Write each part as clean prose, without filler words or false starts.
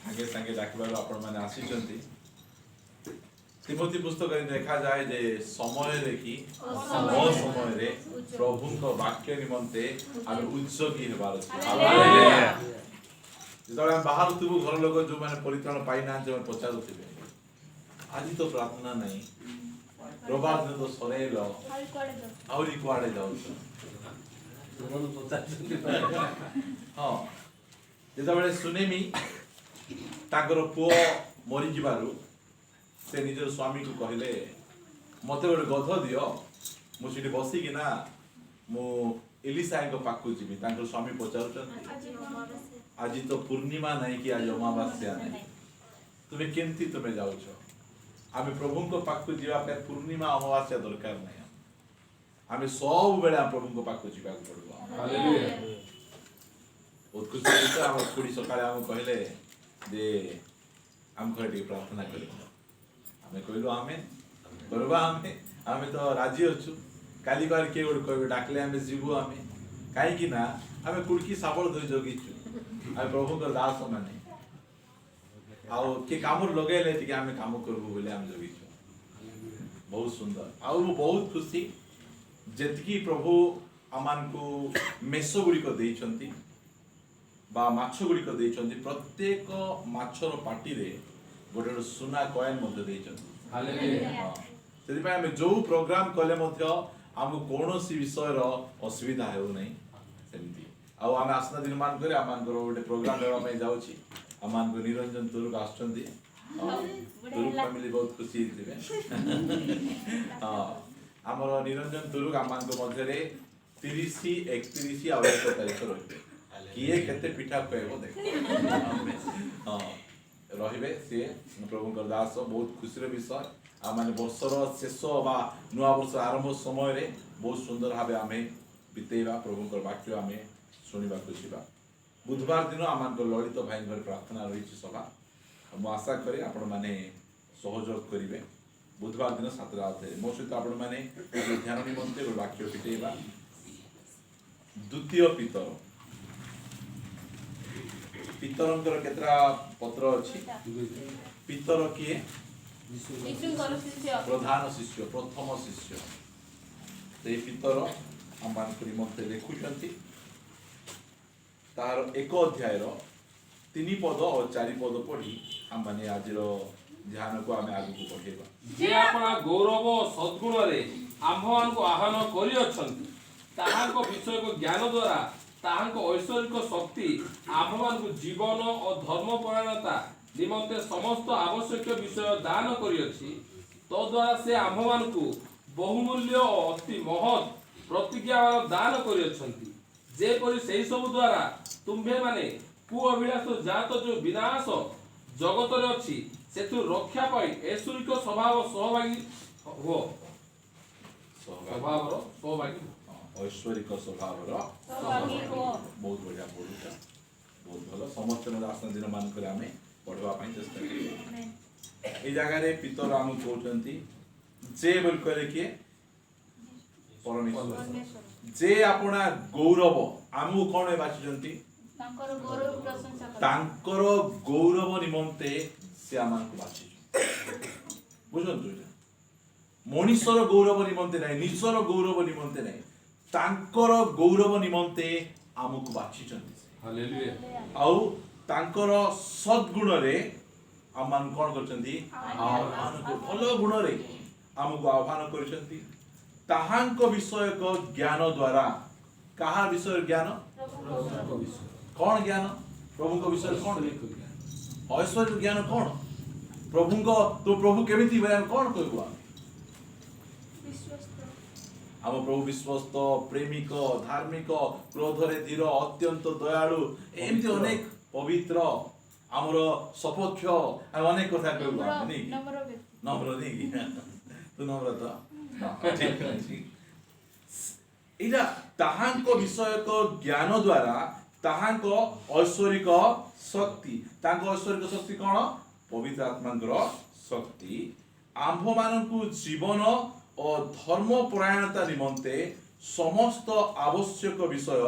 सागे सागे डाकबार आपण माने आसीचंती तिमोथी पुस्तक देखा जाए जे समय रे कि समय रे प्रभु को वाक्य निमंते आमे उत्सुकी हेबार अछि। हालेलुया। जेतबे हम बाहर तुबु घर लोग जो माने परित्राण पाई ना जे पचारुथिबे आज तो प्रार्थना नहीं प्रभात दिन तो सरेल आउरी कुआडे जाउ हाँ जेतबे सुनेमी ताकर पुओ मरि जिबारु से निजर स्वामी को कहले मते गोटे गध दियो मुझे बसी कि ना मु एलिसा को पाखु जीवी ताकर स्वामी पचारुचंती आज तो पूर्णिमा नहीं कि आज अमावास्या नहीं तुमे केमती तुमे जाउ छ आमे प्रभु को पाखु जीवा पे पूर्णिमा अमावास्या दरकार नहीं आमे सब बेला प्रभु को पाखु जीवा को पड़बो। हालेलुया। बहुत खुशी हम पूरी सकाळे हम कहले जे हम घर टी प्रार्थना करियो आमे कहलो आमेन करबा आमे तो राजी अछु काली बार के गोड कहबे डाकले आमे जीवो आमे काई कि ना आमे कुडकी साबळ धरि जोगिछु आमे प्रभु को दास माने आउ के काम लगेले कि आमे काम करबो बोले हम जोगिछु बहुत सुंदर आउ मु बहुत खुशी जेतकी प्रभु अमान को मेसो गुडी को देइछंती बा माछ गुडी को देइछंती प्रत्येक माछर पाटी रे गोटे सुना कॉइन मध्य देइछंती। हालेलुया। सेति पय हम जो प्रोग्राम कले मध्य हमको कोनोसी विषय रो असुविधा हेउ नै सेमती आ हम आसना दिन मान करे आमान को गोटे प्रोग्राम लेवा में जाउची आमान को निरंजन तुरुक आछंती तुरुक फैमिली बहुत खुशी थिबे हां हमर निरंजन तुरुक आमान को मध्य रे 30 31 आ 1 तारिख रहिबे किए केते पिठा कहबो देख हां रहिबे से प्रभु दास बहुत खुशी विषय आ माने वर्षर शेष बा नुआ वर्ष आरंभ समय रे बहुत सुंदर भाबे आमे बितेबा प्रभु वाक्य आमे सुनिबा खुशीबा बुधवार दिन आमान को ललित भाई घर प्रार्थना रही सभा मु आशा करे आपण माने सहयोग करिवे बुधवार दिन 7 रात मो सहित आपण माने ध्यान निमंते वाक्य पिटेबा द्वितीय पितर पितरंकर केतरा पत्र अछि पितर किए प्रधान शिष्य प्रथम शिष्य ते पितर आमान करी मते लिखुचंती तार एक अध्याय रो 3 पद और 4 पद पढ़ी हम माने आज रो ध्यान को आमे आगु को पढेबा जे अपना गौरव सद्गुण रे आम्भवान को आह्वान करि अछंती ताहाको विषय को ज्ञान द्वारा ताहाको ऐश्वर्यिक शक्ति आम्भवान को जीवन और धर्म परायणता निमंते समस्त आवश्यक विषय दान करियछि तो द्वारा से आम्भवान को बहुमूल्य और अति महत् प्रतिज्ञावान दान करियछंती जे परि सेही सब द्वारा तुम्भे माने कु अभिलाष जात जो विनाश जगत रे अछि सेतु रक्षा पाई ऐश्वर्यिक स्वभाव सहभागी हो स्वभाव रो सहभागी ऐश्वर्यिक स्वभाव रो सहभागी हो बहुत बढ़िया बोलुता बहुत भलो समस्त आसन दिन मान करे आमे पढ़वा पाई चेष्टा करियो ए जगह रे पितर आम कहउचंती जे बोल करे के परमेश्वर जे अपना गौरव आमु कोन बाचुचंती तांकर गौरव निमंते से आमान को बाची बुझंतु मनुष्यर गौरव निमंते नहीं निश्चर गौरव निमंते नहीं तांकर गौरव निमंते आमको बाचीचंती। हालेलुया। आउ तांकर सद्गुण रे आमान कोन करचंती आह्वान को भलो गुण रे आमको आह्वान करचंती ताहांको विषय को ज्ञान द्वारा कहा विषय ज्ञान कौन ज्ञान प्रभु को विषय कौन ऐश्वर्य ज्ञान कौन प्रभु को तो प्रभु केमिति बयान कौन कहबा हम प्रभु विश्वस्त प्रेमिक धार्मिक क्रोध रे धीर अत्यंत दयालु एमती अनेक पवित्र हमर सपक्ष अनेक कथा कहबा नहीं नम्र नहीं तू नम्र तो ठीक अछि इरा ताहांको विषय को ज्ञान द्वारा ताहांको ऐश्वर्यिक शक्ति तांको ऐश्वर्यिक शक्ति कोन पवित्र आत्मांकर शक्ति आंभ मानकु जीवन और धर्म परायणता निमंते समस्त आवश्यक विषय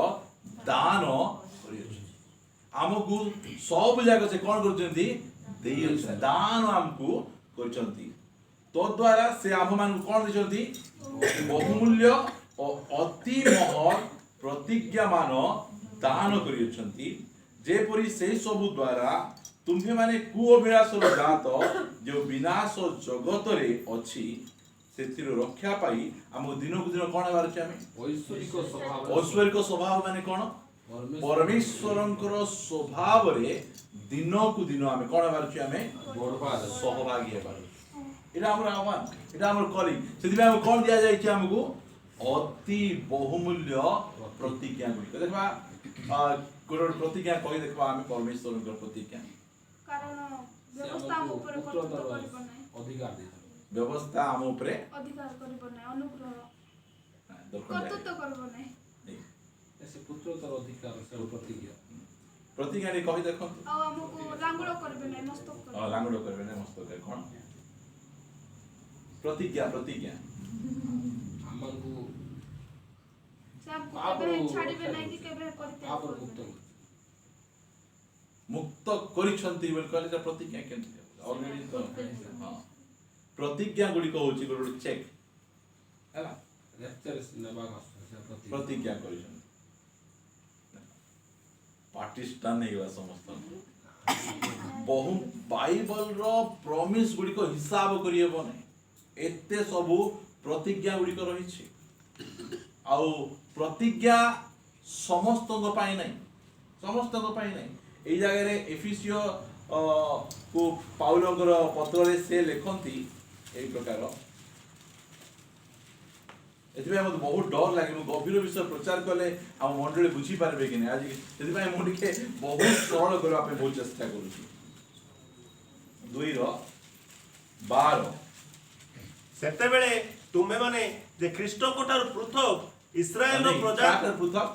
दान करियो आमको सब जगह से कौन करछन्ती देई अछि दान हमको करछन्ती तो द्वारा से आम मान कौन देछन्ती बहुमूल्य और अति महत् प्रतिज्ञा मान दान करियछन्ती जेपरि से सब द्वारा तुम्हे माने कुअभिलाषर जात जो विनाश जगत रे अछि सेतिर रक्षा पाई हम दिन को दिन कोन हेबार छै हमें ऐश्वरिक स्वभाव माने कोन परमेश्वरंकर स्वभाव रे दिन को दिन हमें कोन हेबार छै हमें सहभागी हेबार एटा हमर आह्वान एटा हमर कॉलिंग सेति हम कोन दिया जाय छै हमको अति बहुमूल्य प्रतिज्ञा देखबा कोन प्रतिज्ञा कहि देखबा हमें परमेश्वरंकर प्रतिज्ञा कारण व्यवस्था हम ऊपर कर्तृत्व करिब नै अधिकार दे व्यवस्था हम ऊपर अधिकार करिब नै अनुग्रह दर्शन कर्तृत्व करिब नै ऐसे पुत्रतर अधिकार से प्रतिज्ञा प्रतिज्ञा रे कहि देखो आ हमको लांगुड़ करिब नै मस्तक करिब लांगुड़ करबे नै मस्तक करे कोन प्रतिज्ञा प्रतिज्ञा हमको से हमको केबे छाड़िबे नै कि केबे करते आप मुक्त मुक्त करिसंती बोल कहले प्रतिज्ञा केन ऑलरेडी तो हां प्रतिज्ञा गुडी को होची गुडी चेक हैला रेफरेंस नेबा प्रतिज्ञा करिसन पार्टिस्टान हेवा समस्त बहु बाइबल रो प्रॉमिस गुडी को हिसाब करियबो नै एते सब प्रतिज्ञा गुडी को रही छी आउ प्रतिज्ञा समस्त को पाई नै समस्त को पाई नै এই জায়গায় এফিসিও को पाउलंकर पत्र रे से लेखंती এই प्रकार एथिबे मते बहुत डर लागे मो गभीर विषय प्रचार कले हम मंडली बुझी पारबे कि नै आज एथिबे मो के बहुत सरल करबा पे बहुत चेष्टा करूची 2:12 सेते बेले तुमे माने जे ख्रीष्ट कोठार पृथक इस्राएल रो प्रजा पृथक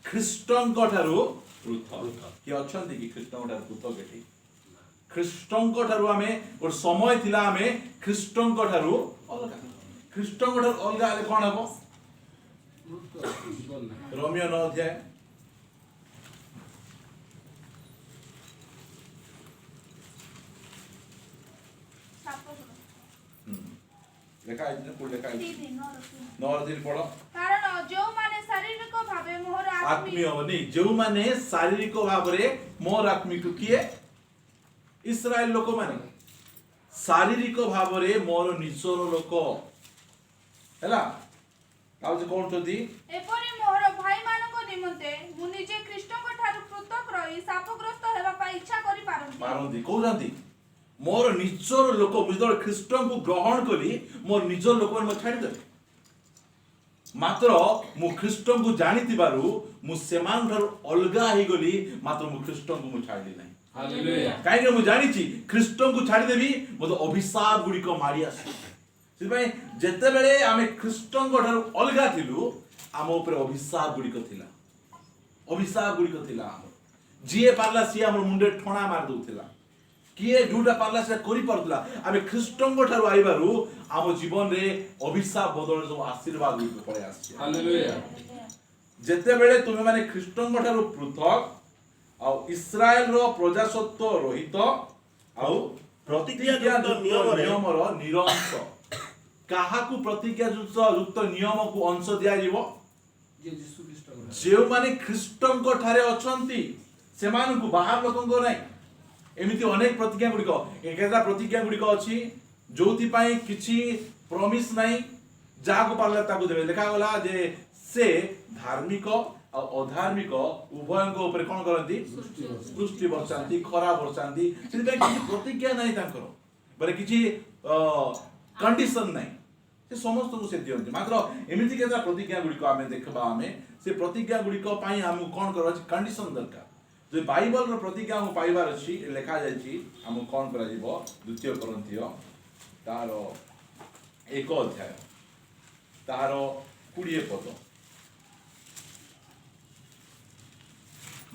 ख्रीष्टन कोठारू पृथक कि अछंती कि ख्रीष्टन कोठार पृथक एठी ख्रीष्टन कोठारू हमें और समय थिला हमें ख्रीष्टन कोठारू अलगा ख्रीष्टन कोठार अलगा आले कोन हबो रोमियो 9 अध्याय लेखा है पुल लेखा है 9 दिन पढ़ो कारण जो माने शारीरिक भावे मोर आत्मीय नहीं जो माने शारीरिक भाव रे मोर आत्मिक किए इस्राएल लोक माने शारीरिक भाव रे मोर निजर लोक हैला ताउ जे कोन तोदी एपरि मोर भाई मानको निमंते मु निजे ख्रीष्टक ठारू पृथक रही शापग्रस्त हेबा पा इच्छा करि पारंती को जानती मोर निजर लोक मिदर ख्रीष्टन को ग्रहण करी मोर निजर लोक म छाडी दे मात्र मु ख्रीष्टन को जानिति बारु मु सेमान धर अलगा ही गली मात्र मु ख्रीष्टन को मु छाडी नै हालेलुया काहे कि मु जानि छी ख्रीष्टन को छाडी देबी मते अभिशाप गुडी को मारी आसी से भाई जते बेले आमे ख्रीष्टन को धर अलगा थिलु आम ऊपर अभिशाप गुडी को थिला अभिशाप गुडी को थिला जीए पारला सी हमर मुंडे ठणा मार दउथिला किए जोटा पारला से करि परतला आमे ख्रीष्टन को ठारू आइबारु आम जीवन रे अभिशाप बदल जो आशीर्वाद गुडी को पळे आसी हालेलुया जते बेले तुमे माने ख्रीष्टन को ठारू पृथक आ इस्राएल रो प्रजासत्व रहित आ प्रतिज्ञा नियम रो निरंश काहा को प्रतिज्ञा युक्त नियम को अंश दिया जीवो जे यीशु ख्रीष्ट जे माने ख्रीष्टन को ठारे अछंती सेमान को बाहर लोकन को नै एमिति अनेक प्रतिज्ञा गुडी को एकेटा प्रतिज्ञा गुडी को अछि जोति पाई किछि प्रॉमिस नै जाको पारला ताको देबे देखा गला जे से धार्मिक और अधार्मिक उभयन को ऊपर कोन करंती सृष्टि वर्षांती खरा वर्षांती सेति किछि प्रतिज्ञा नै तांकर बरे किछि कंडीशन नै से समस्त को से दियंती मात्र एमिति केटा प्रतिज्ञा गुडी को आमे देखबा आमे से प्रतिज्ञा गुडी को पाई हम कोन करो कंडीशन दरकार जो बाइबल रो प्रतिज्ञा हम पाइबार अछि लेखा जाय छी हम कोन करा जीवो 2 कोरिन्थिय तारो 1 अध्याय तारो 20 पद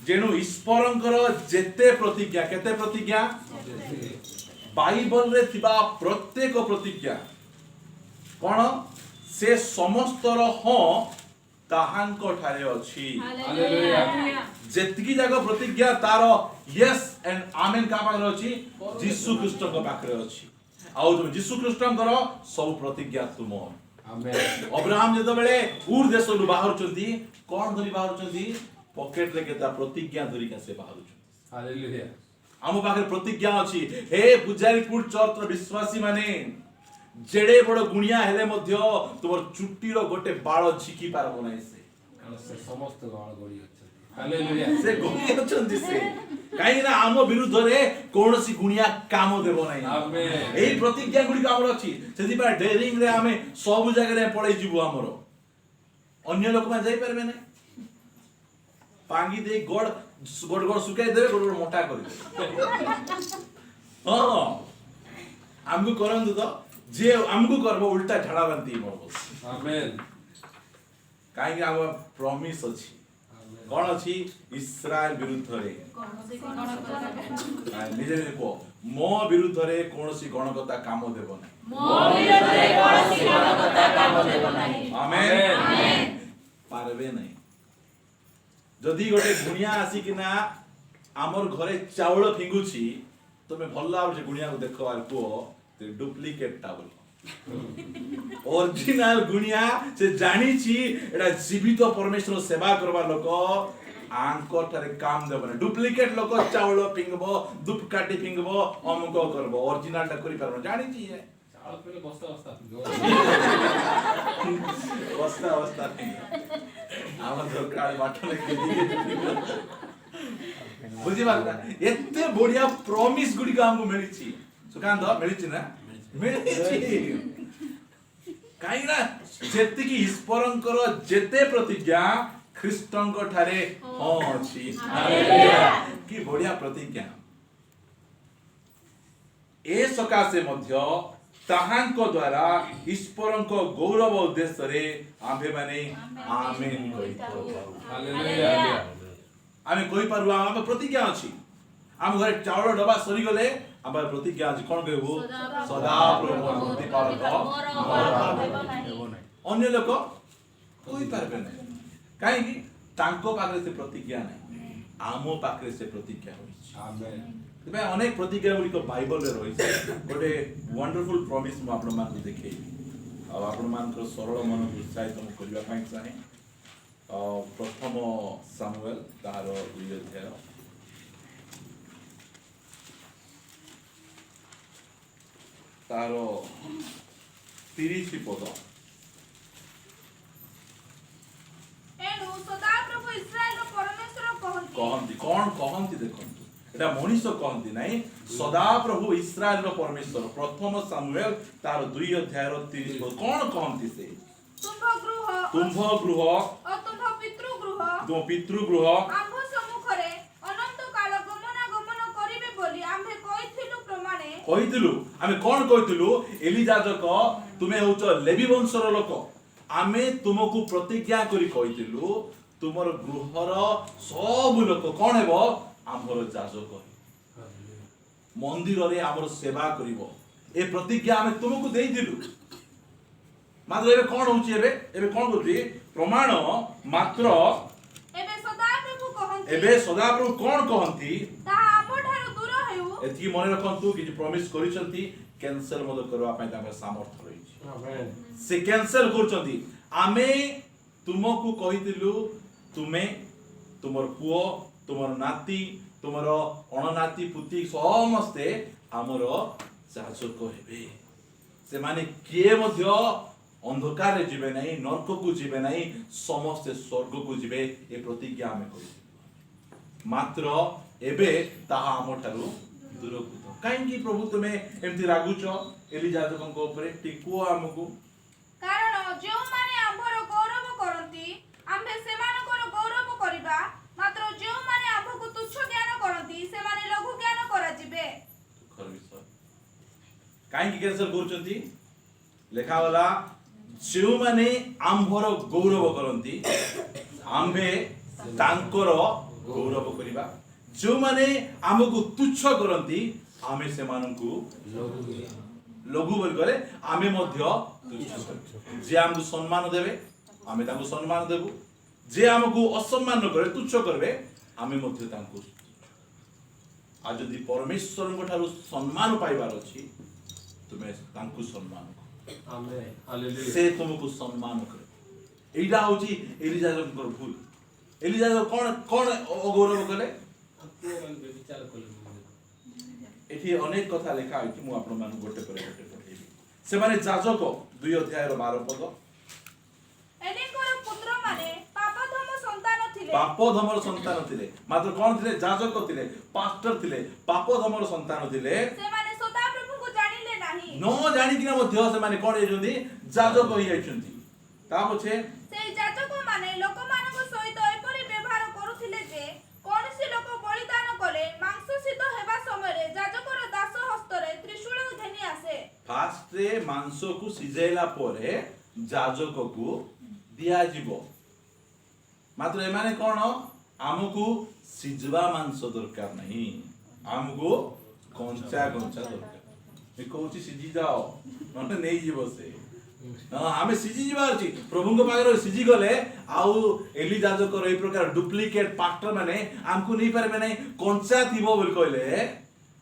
जेनु ईश्वरंकर जेते प्रतिज्ञा केते प्रतिज्ञा बाइबल रे थिबा प्रत्येक प्रतिज्ञा कोन से समस्त रो ह ताहांको ठारे अछि हालेलुया जेतिकी जाक प्रतिज्ञा तार यस एंड आमेन का पाखरे अछि यीशु ख्रीस्ट को पाखरे अछि आउ तुम यीशु ख्रीस्ट कर सब प्रतिज्ञा तुम आमेन अब्राहम जतो बेले उर देश रु बाहर चंती कोन धरी बाहर चंती पॉकेट रे केता प्रतिज्ञा धरी के से बाहर चंती हालेलुया आम पाखरे प्रतिज्ञा अछि हे पुजारीपुर चर्च रो विश्वासी माने जेडे बड़ गुणिया हेले मध्य तुमर चुट्टी रो गोटे बाळ झिकी पारबो नै से कारण से समस्त बाळ गड़ी अछि हालेलुया से गड़ी अछंती से काई ना आम विरुद्ध रे कोनोसी गुणिया काम देबो नै आमेन एई प्रतिज्ञा गुडी हमर अछि सेति बा डेरिंग रे आमे सब जगह रे पळै जिवु हमरो अन्य लोक मा जाई परबे नै पांगी दे गोड़ गोड़ गोड़ सुकाई देबे गोड़ गोड़ मोटा कर देबे हां हमको करंदु तो जे हमको करबो उल्टा झाड़ा बांती मरबो आमेन काई कि हम प्रॉमिस अछि कोन अछि इस्राएल विरुद्ध रे निजे निजे को मो विरुद्ध रे कोनोसी गणकता काम देबो नै मो विरोधरे कोनोसी गणकता काम देबो नाही आमेन पारबे नै जदि गोटे गुणिया आसी कि ना हमर घरे चावल फिंगुची तमे भल्ला जे गुणिया को देखो आर को ते डुप्लीकेट टावल ओरिजिनल गुणिया से जानी छी एडा जीवित परमेश्वर सेवा करबा लोक आंको ठारे काम देबो ना डुप्लीकेट लोक चावल फिंगबो दुप काटी फिंगबो अमुको करबो ओरिजिनल टा करि परबो जानी छी है चावल पहले बस्ता बस्ता बस्ता बस्ता आम दरकार बाटले के बुझी बात एते बढ़िया प्रॉमिस गुडी का हमको मिली छी सुकांत मिली छी ना मिली छी काई ना जेते की ईश्वरंकर जेते प्रतिज्ञा ख्रीष्टंक ठारे हां अछि हालेलुया की बढ़िया प्रतिज्ञा ए सकासे मध्य ताहांको द्वारा ईश्वरंको गौरव उद्देश्य रे आम्भे माने आमेन कहि हालेलुया आमे कहि पारु आमे प्रतिज्ञा अछि आम घरे चावल डबा सरी गले आम प्रतिज्ञा अछि कोन कहबो सदा प्रभु मुक्ति पारक अन्य लोक कहि पारबे नै काहे कि तांको पाखरे से प्रतिज्ञा नै आमो पाखरे से प्रतिज्ञा होइछ आमेन तबे अनेक प्रतिज्ञा गुडी को बाइबल रे रहिछ गोटे वंडरफुल प्रॉमिस म आपण मान देखै आ आपण मान को सरल मन उत्साहित हम करबा पई चाहे प्रथम सामुएल तार 2 अध्याय तार 30 पद एनु सदा प्रभु इस्राएल रो परमेश्वर कहंती कोन कहंती देखंतु एटा मनीष कहंती नै सदा प्रभु इस्राएल रो परमेश्वर प्रथम सामुएल तार 2 अध्याय रो 30 पद कोन कहंती से तुंभ गृह और तुम पितृ गृह आम्भ सम्मुखरे अनंत काल गमनागमन करिवे बोली आम्भे कहिथिलु प्रमाणे कहिथिलु आमे कोन कहिथिलु एली याजक तुमे होच लेवी वंशर लोक आमे तुमको प्रतिज्ञा करी कहिथिलु तुमर गृहर सब लोक कोन हेबो आमर याजक मंदिर रे आमर सेवा करिवो ए प्रतिज्ञा आमे तुमको देई दिलु मात्र एबे कोन होची एबे कोन होची प्रमाण मात्र एबे सदा प्रभु कोन कहंती ता आमठारु दूर हेउ एति मने रखंतु कि प्रॉमिस करिसंती कैंसल मद करबा पय तामे सामर्थ रहिछि आमेन से कैंसल करचंती आमे तुमको कहितिलु तुमे तुमर पुओ तुमर नाती तुमर अणनाती पुती समस्ते हमर याजक हेबे से माने किए मध्य अंधकार रे जिबे नै नरक को जिबे नै समस्त स्वर्ग को जिबे ए प्रतिज्ञा हमें कहि मात्र एबे ताहा हमठारु दूरभूत काहे कि प्रभु तुमे एमति रागुच एली याजकन को ऊपर टिको हमकु कारण जो माने आम्भर गौरव करंती आम्भे सेमानकर गौरव करिबा मात्र जो माने आम्भको तुच्छ ज्ञान करंती से माने लघु ज्ञान करा जिबे दुखर विषय काहे कि कैंसल करचंती लेखा वाला जो माने आम्भर गौरव करंती आम्भे तांकर गौरव करिबा जो माने हमकु तुच्छ करंती आमे से मानकु लघु बोल करे आमे मध्य तुच्छ जे हमकु सम्मान देबे आमे ताकु सम्मान देबु जे हमकु असम्मान करे तुच्छ करबे आमे मध्य तांको आज जदि परमेश्वर ठारू सम्मान पाइबार अछि तुमे तांको सम्मान कर आमेन हालेलुया से तुमको सम्मान करे एइडा होची एलिजाबेथर भूल एलिजाबेथ कोन अगौरव कले विचार कले एठी अनेक कथा लिखा होची मु आपण मान गोटे पर गोटे पठेबी से माने जाजक 2 अध्याय 12 पद एलिଙ୍କର ପୁତ୍ରମାନେ ପାପଧମ ସନ୍ତାନ ଥିଲେ पापधमर संतान थिले मात्र कोन थिले जाजक थिले पास्टर थिले पापधमर संतान थिले ସେମାନେ ସଦାପ୍ରଭୁଙ୍କୁ ଜାଣିଲେ ନାହିଁ न जानि किना मध्य से माने कोन हेजोंदी जाजक होई आइछंती ता पछे ସେଇ ଯାଜକମାନେ ଲୋକମାନଙ୍କ ସହିତ ଏପରି ବ୍ୟବହାର କରୁଥିଲେ ଯେ କୌଣସି ଲୋକ ବଳିଦାନ କଲେ ମାଂସ ସିଦ୍ଧ ହେବା ସମୟରେ ଯାଜକର ଦାସ ହସ୍ତରେ ତ୍ରିଶୂଳ ଘେନି ଆସେ फास्ट रे मांस को सिजेला परे जाजक को दिया जीवो मात्र एमाने कोन आमको सिजवा मांस दरकार नहीं आमको कंचा कंचा दरकार ए कहूची सिजी जाओ नने नै जीवो से आमे सिजी जीवा अछि प्रभु को पागर सिजी गले आउ एली जाजकर ए प्रकार डुप्लीकेट पास्टर माने आमको नै पारबे नै कंचा थिबो बोल कहले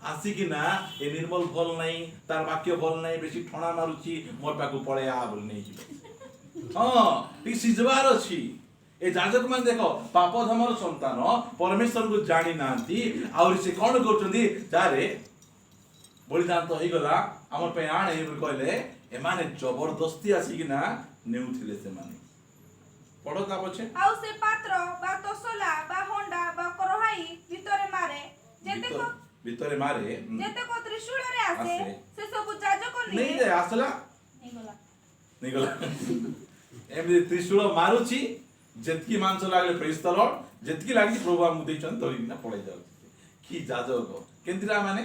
आसी कि ना ए निर्मल फल नहीं तार वाक्य फल नहीं बेसी ठणा मारुची मोर पाकु पळे आ बोल नहीं जीवो हां टी सिजवार अछि ए जाजक मान देखो पापधमर संतान परमेश्वर को जानि नांती और से कोन करचंदी जारे बलिदान तो होई गला हमर पे आणे बोल कहले एमाने जबरदस्ती आसी कि ना नेउथिले से माने पढो ता पछे ଆଉ ସେ ପାତ୍ର ବା ତସଲା ବା ହଣ୍ଡା ବା କରହାଇ ଭିତରେ ମାରେ ଯେତେକ ଭିତରେ मारे ଯେତେକ ତ୍ରିଶୂଳରେ ଆସେ ଆସେ। ସେ ସବୁ ଯାଜକ नहीं ନିଏ दे आसला ହେଇଗଲା नहीं गला एमदी त्रिशूल मारुची जेतकी मांस लागले प्रेज द लॉर्ड जेतकी लागी प्रभु हम देचन तोरी ना पळे जाउ की जाजक केंद्रा माने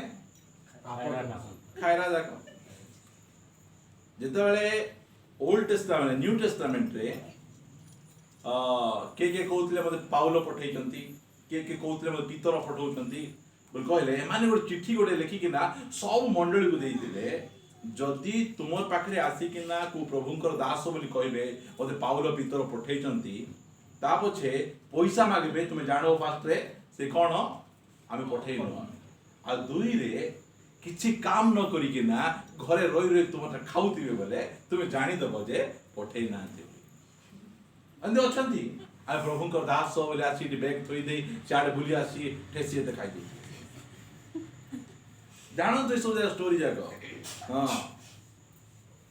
खायरा जाक जेतबेले ओल्ड टेस्टामेंट न्यू टेस्टामेंट रे के कहउतले मते पाउलो पठैचंती के कहउतले मते पीतर पठौचंती बोल कहले माने गोटे चिट्ठी गोटे लेखि किना सब मंडली को देइतिले जदि तुमर पाखरे आसी किना को प्रभुंकर दास बोली कहबे मते पाउलो पीतर पठैचंती ता पछे पैसा मागबे तुमे जानो फास्टरे से कोन आमे पठैनो आ दुई रे किछि काम न करी किना घरे रोई रोई तुमटा खाउतिबे बोले तुमे जानि दबो जे पठै ना जे अंदे अछंती आ प्रभुंकर दास बोले आसी बैग थोई दे चाड बुली आसी ठेसी देखाई दे जानो तो सब स्टोरी जाको हां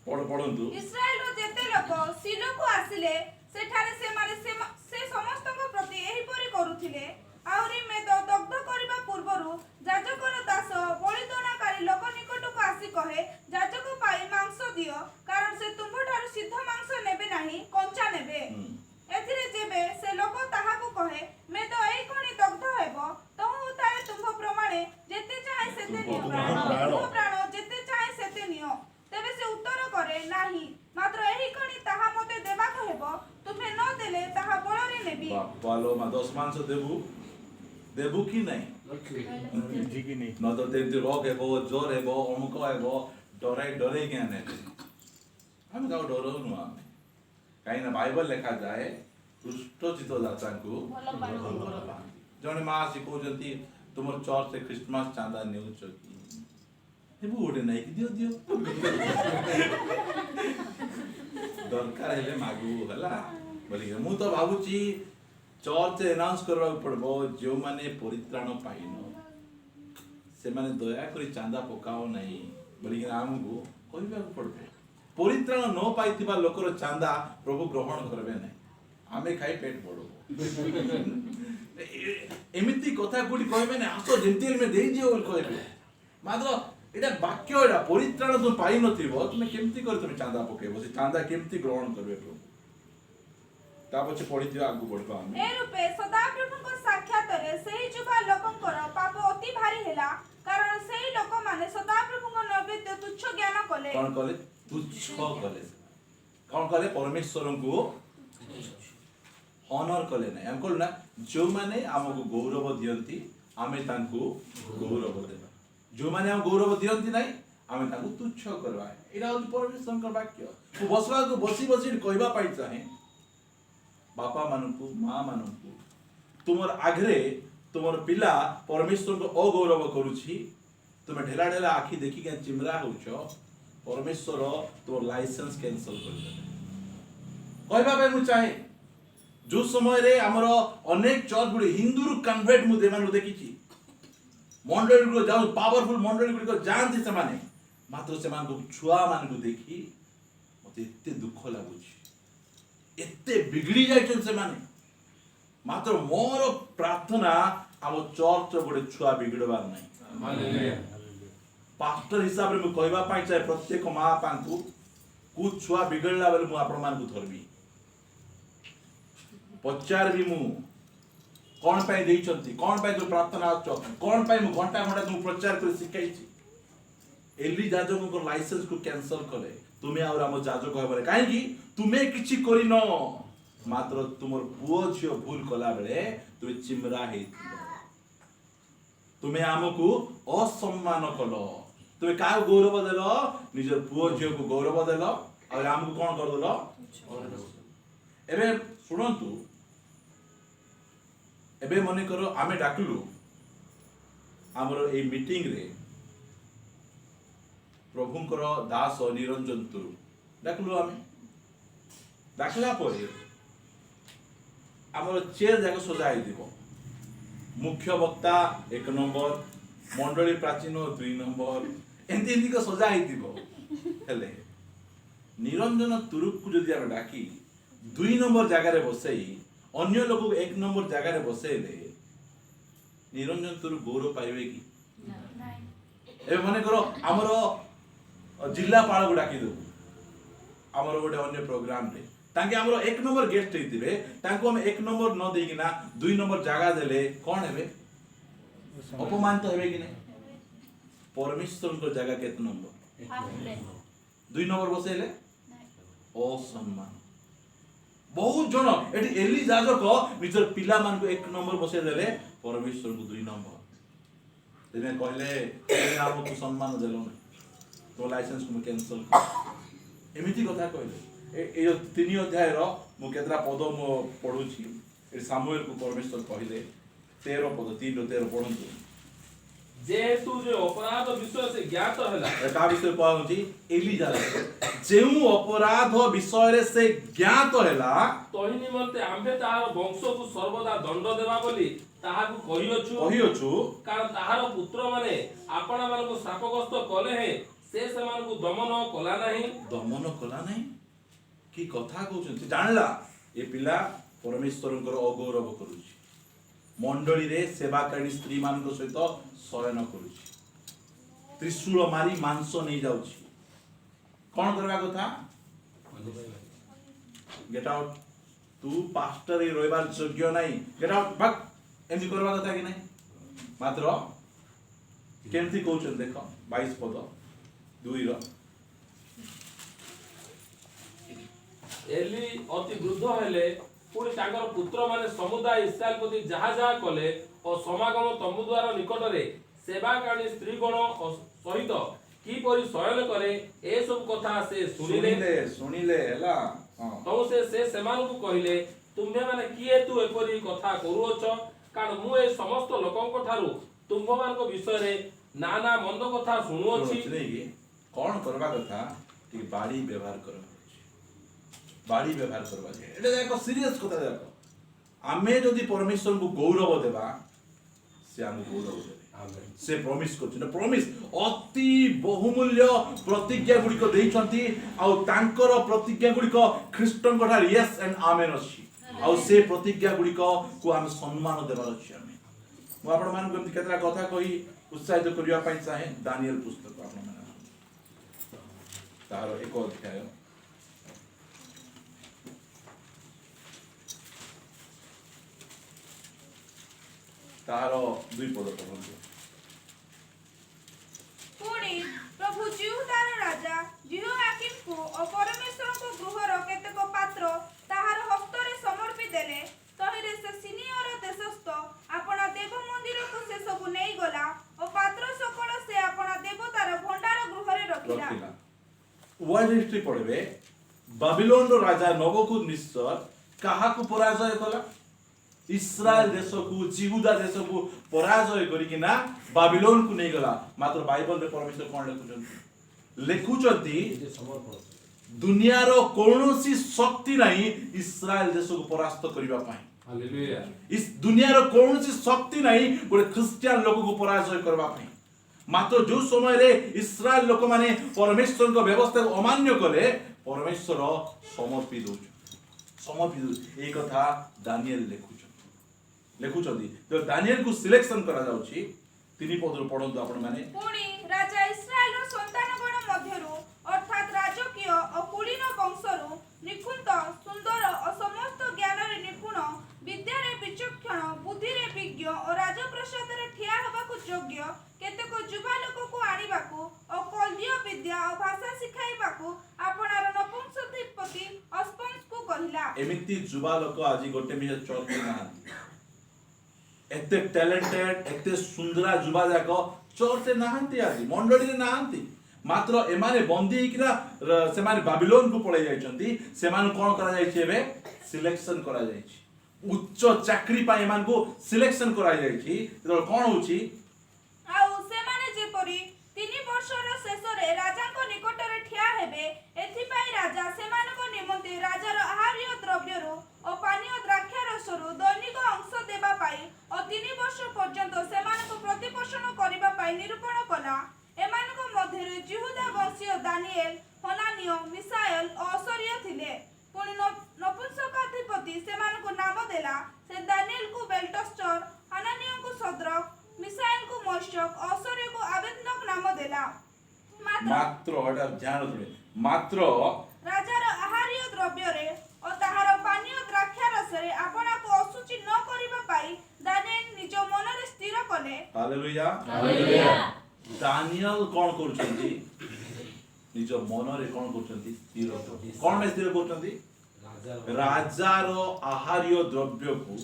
पढंतु ଇସ୍ରାଏଲର ଯେତେ ଲୋକ ସିଲୋକୁ ଆସିଲେ ସେଠାରେ ସେମାନେ ସେ ସମସ୍ତଙ୍କ ପ୍ରତି ଏହିପରି କରୁଥିଲେ ଆହୁରି ମେଦ ଦଗ୍ଧ କରିବା ପୂର୍ବରୁ ଯାଜକର ଦାସ ବଳିଦାନକାରୀ ଲୋକ ନିକଟକୁ ଆସି କହେ ଯାଜକ ପାଇଁ ମାଂସ ଦିଅ କାରଣ ସେ ତୁମ୍ଭଠାରୁ ସିଦ୍ଧ ମାଂସ ନେବେ ନାହିଁ କଞ୍ଚା ନେବେ ଏଥିରେ ଯେବେ ସେ ଲୋକ ତାହାକୁ କହେ ମେଦ ଏଇ ଖଣି ଦଗ୍ଧ ହେବ ତହୁ ତାରେ ତୁମ୍ଭ ପ୍ରମାଣେ ଯେତେ ଚାହେଁ ସେତେ ନିଅ ତୁମ୍ଭ ପ୍ରାଣ ଯେତେ ଚାହେଁ ସେତେ ନିଅ ତେବେ ସେ ଉତ୍ତର କରେ ନାହିଁ ମାତ୍ର ଏହି ଖଣି ତାହା ମୋତେ ଦେବାକୁ ହେବ ତୁମେ ନ ଦେଲେ ତାହା ବଳରେ ନେବି बापालो मा 10 मांस देबु की नहीं जी की नहीं न तो तेंती रोग हेबो जोर हेबो अमुक हेबो डरे के ने हम गाव डरो नु हम काई ना बाइबल लिखा जाए दुष्ट चित जाता को जने मां सिको जंती तुमर चर्च से क्रिसमस चांदा नेउ चकी हेबु ओडे नहीं कि दियो दरकार हेले मागु हला बोली मु तो भाबुची चर्च एनाउंस करबा पड़बो जो माने परित्राण पाइनो से माने दया करी चांदा पकाओ नहीं बोली हमको कहबा पड़बो परित्राण न पाइथिबा लोकर चांदा प्रभु ग्रहण करबे नहीं आमे खाई पेट पड़ो एमिति कथा गुडी कहबे ना आसो जेंतिल में देई जियो बोल कहबे मात्र एटा वाक्य एटा परित्राण तुम पाइ नथिबो तुमे केमति कर तुमे चांदा पकेबो से चांदा केमति ग्रहण करबे प्रभु ता पछे पढि दियो आगु बढ़बा हम ए रूपे सदाप्रभुଙ୍କ साक्षाତରେ ସେହି ଯୁଗ ଲୋକଙ୍କର ପାପ ଅତି ଭାରି ହେଲା କାରଣ ସେହି ଲୋକମାନେ ସଦାପ୍ରଭୁଙ୍କ ନୈବେଦ୍ୟ ତୁଚ୍ଛ ଜ୍ଞାନ କଲେ कौन कले तुच्छ कले कौन कले परमेश्वर को ऑनर कले नहीं हम कहलु ना जो माने हमको गौरव दियंती आमे तांको गौरव देबा जो माने हम गौरव दियंती नहीं आमे तांको तुच्छ करबा एटा होय परमेश्वर का वाक्य वो बसवा को बसी बसी कहबा पाइ चाहे बापा मानकु मां मानकु तुमर आगरे तुमर पिला परमेश्वर को अगौरव करुछि तुम ढेला ढेला आखि देखि के चिमरा होछ परमेश्वर तुम लाइसेंस कैंसल कर देबे कहबा पे मु चाहे जो समय रे हमर अनेक चर्च गुडी हिंदू रु कन्वर्ट मु देमान देखिछि मंडली को जाऊ पावरफुल मंडली को जानती से माने मात्र से मान को छुआ मान को देखी मते एते दुख लागुछि एते बिगड़ी जाय से माने मात्र मोर प्रार्थना हम चर्च गोटे छुआ बिगड़बार नहीं हालेलुया पास्टर हिसाब रे मु कहबा पाई चाहे प्रत्येक मां पांकु कु छुआ बिगड़ला बेले मु आपण मान को धरबी पचार भी मु कौन पाई देइछंती कौन पाई जो प्रार्थना आछो कौन पाई मु घंटा घंटा तुम प्रचार कर सिखाइछि एली जाजक को लाइसेंस को कैंसल करे तुमे और हम जाजक होबरे काहे कि तुमे किछि करिनो मात्र तुमर पुओ झियो भूल कला बेले तुमे चिमरा हेइथिलो तुमे हमकु असम्मान कलो तुमे का गौरव देलो निजर पुओ झियो को गौरव देलो और हमकु कोन कर देलो एबे सुनंतु एबे मने करो आमे डाकलु हमरो ए मीटिंग रे प्रभुंकर दास निरंजन तुरु डाकलु आमे डाकला परे हमरो चेयर जाक सजाई दिबो मुख्य वक्ता 1 नंबर मंडली प्राचीन 2 नंबर एंती एंती को सजाई दिबो हेले निरंजन तुरु को जदी हम डाकी 2 नंबर जगह रे बसई अन्य लोग 1 नंबर जगह रे बसेले निरंजन तुरु गौरव पाइबे कि ए माने करो हमरो जिला पाळ को डाकी दो हमरो गोटे अन्य प्रोग्राम रे तांके हमरो 1 नंबर गेस्ट हेतिबे तांको हम 1 नंबर न देगी ना 2 नंबर जगह देले कोन हेबे अपमान तो हेबे कि नहीं परमेश्वर को जगह केत नंबर 2 नंबर बसेले असम्मान बहुत जन एटी एली जाजक निजर पिला मान को 1 नंबर बसे देले परमेश्वर को 2 नंबर तेने कहले ए हम को सम्मान देलो तो लाइसेंस को कैंसल कर एमिति कथा कहले ए जो 3 अध्याय रो मु केतरा पद मु पढुछि ए सामुएल को परमेश्वर कहले 13 पद 3 रो 13 पढंतु जेहेतु जो अपराध विषय से ज्ञात हैला का विषय कहउछि एली जाजक जेउ अपराध विषय रे से ज्ञात हैला तहि निमंते आम्भे ताहार वंश को सर्वदा दंड देबा बोली ताहाकु कहियोछु कारण ताहार पुत्र माने आपणा मान को शापग्रस्त कले हे से समान को दमन कला नहीं की कथा कहउछि जानला ए पिला परमेश्वरंकर अगौरव करूछि मंडली रे सेवाकारिणी स्त्री मान को सहित शयन करूछि त्रिशूल मारी मांस नहीं जाउछि कौन करवा कथा गेट आउट तू पास्टर रे रविवार योग्य नहीं गेट आउट भाग एमती करवा कथा कि नहीं मात्र केमती कहउछन देखो 22 पद 2 रो एली अति वृद्ध हेले पुणी तांकर पुत्र माने समुदाय इस्राएल प्रति जहा जहा कले और समागम तंबू द्वार निकट रे सेवाकारिणी स्त्री गण सहित की परि शयन करे ए सब कथा से सुनिले हला तो से सेमान को कहिले तुमे माने किए तू एपरी कथा करूछ कारण मु ए समस्त लोकन ठारू तुम मान को विषय रे नाना मंद कथा सुनुछि कौन करवा कथा कि बाड़ी व्यवहार करवा बाड़ी व्यवहार करवा एटा एक सीरियस कथा देखो आमे जदी परमेश्वर को गौरव देबा से हम गौरव देबे से प्रॉमिस करछन प्रॉमिस अति बहुमूल्य प्रतिज्ञा गुडी को देइछंती आ तांकर प्रतिज्ञा गुडी को ख्रीष्टन को ठार यस एंड आमेन अछि आ से प्रतिज्ञा गुडी को हम सम्मान देबार अछि आमे मु आपण मान को केतरा कथा कहि उत्साहित करिया पई चाहे दानिएल पुस्तक आपण मान तार एक अध्याय तार 2 पद पढंतु पुणी प्रभु जिहुदार राजा जिहोयाकीम को और परमेश्वर को गृहर केतेक पात्र ताहार हस्तरे समर्पी देले तहिरे से सिनियर देशस्थ आपना देव मंदिर को से सब नेई गला और पात्र सकल से आपना देवतार भंडार गृहरे रखिला वर्ल्ड हिस्ट्री पढबे बाबिलोन रो राजा नबुकदनेस्सर काहा को पराजय कला इस्राएल देश को जिहुदा देश को पराजय करिकिना बाबिलोन को नहीं गला। मात्र बाइबल रे परमेश्वर कोन लिखुचंती दुनिया रो कौनसी शक्ति नहीं इस्राएल देश को परास्त करबा पाई। हालेलुया। इस दुनिया रो कौनसी शक्ति नहीं गोटे ख्रिस्टियन लोक को पराजय करबा पाई। मात्र जो समय रे इस्राएल लोक माने परमेश्वर को व्यवस्था को अमान्य कले परमेश्वर समर्पित ए कथा दानिएल लिखुचंती तो दानिएल को सिलेक्शन करा जाउची 3 पद पढंतु आपण माने। पुणी राजा इस्राएल रो संतानगण मध्यरु अर्थात राजकीय और कुलीन वंशरु निकुंत सुंदर और समस्त ज्ञान रे निपुण विद्या रे विचक्षण बुद्धि रे विज्ञ और राजप्रसाद रे ठिया हबा को योग्य केतेको युवा लोक को आनिबा को और कल्दीय विद्या और भाषा सिखाइबा को आपनार नपुंसकपति अस्पंस को कहिला। एमिति युवा लोक आज गोटे मिहे चलते ना एते टैलेंटेड एते सुंदरा युवा जाको चलते नाहंती आज मंडली रे नाहंती। मात्र एमाने बंदी हिकरा से माने बाबिलोन को पळै जायछंती। से मान कोन करा जायछि एबे सिलेक्शन करा जायछि उच्च चाकरी पाई मान को सिलेक्शन करा जायछि। तो कोन होछि आउ से माने जेपरी 3 वर्षर शेष रे राजा को निकट रे ठिया हेबे एथि पई राजा से मान को निमंते राजार आहार्य द्रव्य रो और पानीय द्राक्षा रस रो दैनिक अंश देबा पाई और 3 वर्ष पर्यंत से मान को प्रतिपोषण करिबा पाई निरूपण कला। एमान को मध्य रे जिहुदा वंशीय दानिएल हनानिय मिसाएल और असरिय थिले। पुणी नपुंसकाधिपति से मान को नाम देला से दानिएल को बेल्टस्टर हनानिय को सद्रक मिसाएल को मोशक असरिय को अबेदनक नाम देला। मात्र एटा ध्यान देबे मात्र राजार आहार्य द्रव्य रे और ताहार पानीय द्राक्षा रस रे आपना को असुचि न करिबा पाई दानिएल निज मन रे स्थिर कले। Hallelujah hallelujah. दानिएल कोन करछंती निज मन रे कोन करछंती स्थिर कोन में स्थिर करछंती राजार आहार्य द्रव्य को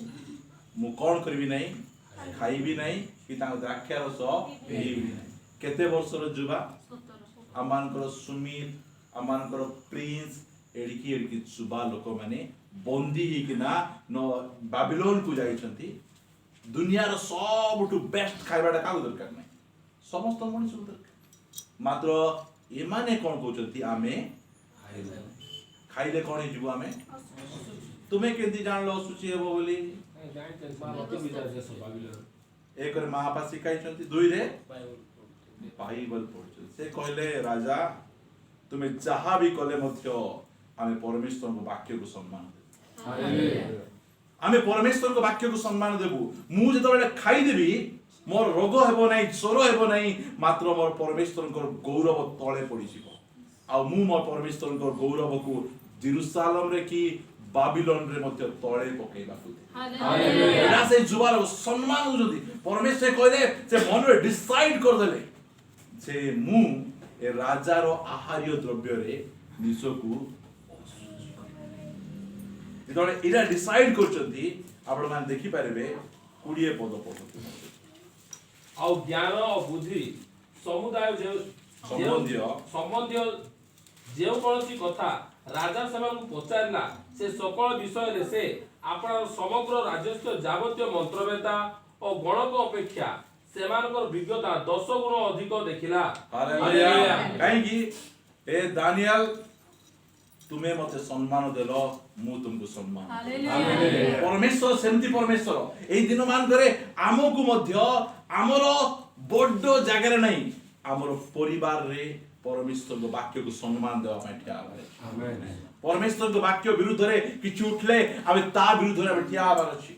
मु कोन करबी नहीं खाइबी नहीं कि ता द्राक्षा रस पीबी नहीं। केते वर्षर जुबा आमानकर सुमित आमानकर प्रिंस एडिकी जुबा लोक माने बंदी हिकिना न बाबिलोन को जाइछंती। दुनिया रो सबटु बेस्ट खाइबाटा का दरकार नहीं समस्त मनुष्य दरकार। मात्र एमाने कोन कहउछंती आमे खाइले कोन हिजबो आमे तुमे केंती जानलो असुचि हेबो बोली एक रे महापा शिखाइछंती 2 रे बाइबल पढछंती। से कहले राजा तुमे जहा भी कले मध्य आमे परमेश्वर को वाक्य को सम्मान देबु। हालेलुया। आमे परमेश्वर को वाक्य को सम्मान देबु। मु जेतबेले खाइ देबी मोर रोग हेबो नाही ज्वर हेबो नाही मात्र मोर परमेश्वर को गौरव तळे पड़ी जिवो। आ मु मोर परमेश्वर को गौरव को जेरूशलेम रे की बाबिलोन रे मध्य तळे पकेइबा को हालेलुया। एला से जुवार सम्मान जदी परमेश्वर कहले से मन रे डिसाइड कर देले से मु ए राजा रो आहार्य द्रव्य रे निसको जेतबेले इरा डिसाइड करचंती आपण मान देखि पारेबे 20 पद पढु और ज्ञान और बुद्धि समुदाय संबंधी जे कोनसी कथा राजा सेमान को पचारला से सकल विषय रे से आपन समग्र राजस्व जावतीय मंत्रवेता और गणक अपेक्षा सेमानकर विज्ञता 10 गुण अधिक देखिला। हालेलुया। काहे कि ए दानिएल तुमे मते सम्मान देलो मु तुमको सम्मान हालेलुया। परमेश्वर सेमती परमेश्वर एई दिन मान करे आमको मध्य हमरो बड्डो जागरे नहीं हमरो परिवार रे परमेश्वर को वाक्य को सम्मान देवा ପାଇଁ ठिया बारे। आमेन। परमेश्वर को वाक्य विरुद्ध रे किछु उठले आबे ता विरुद्ध रे ठिया बार अछि।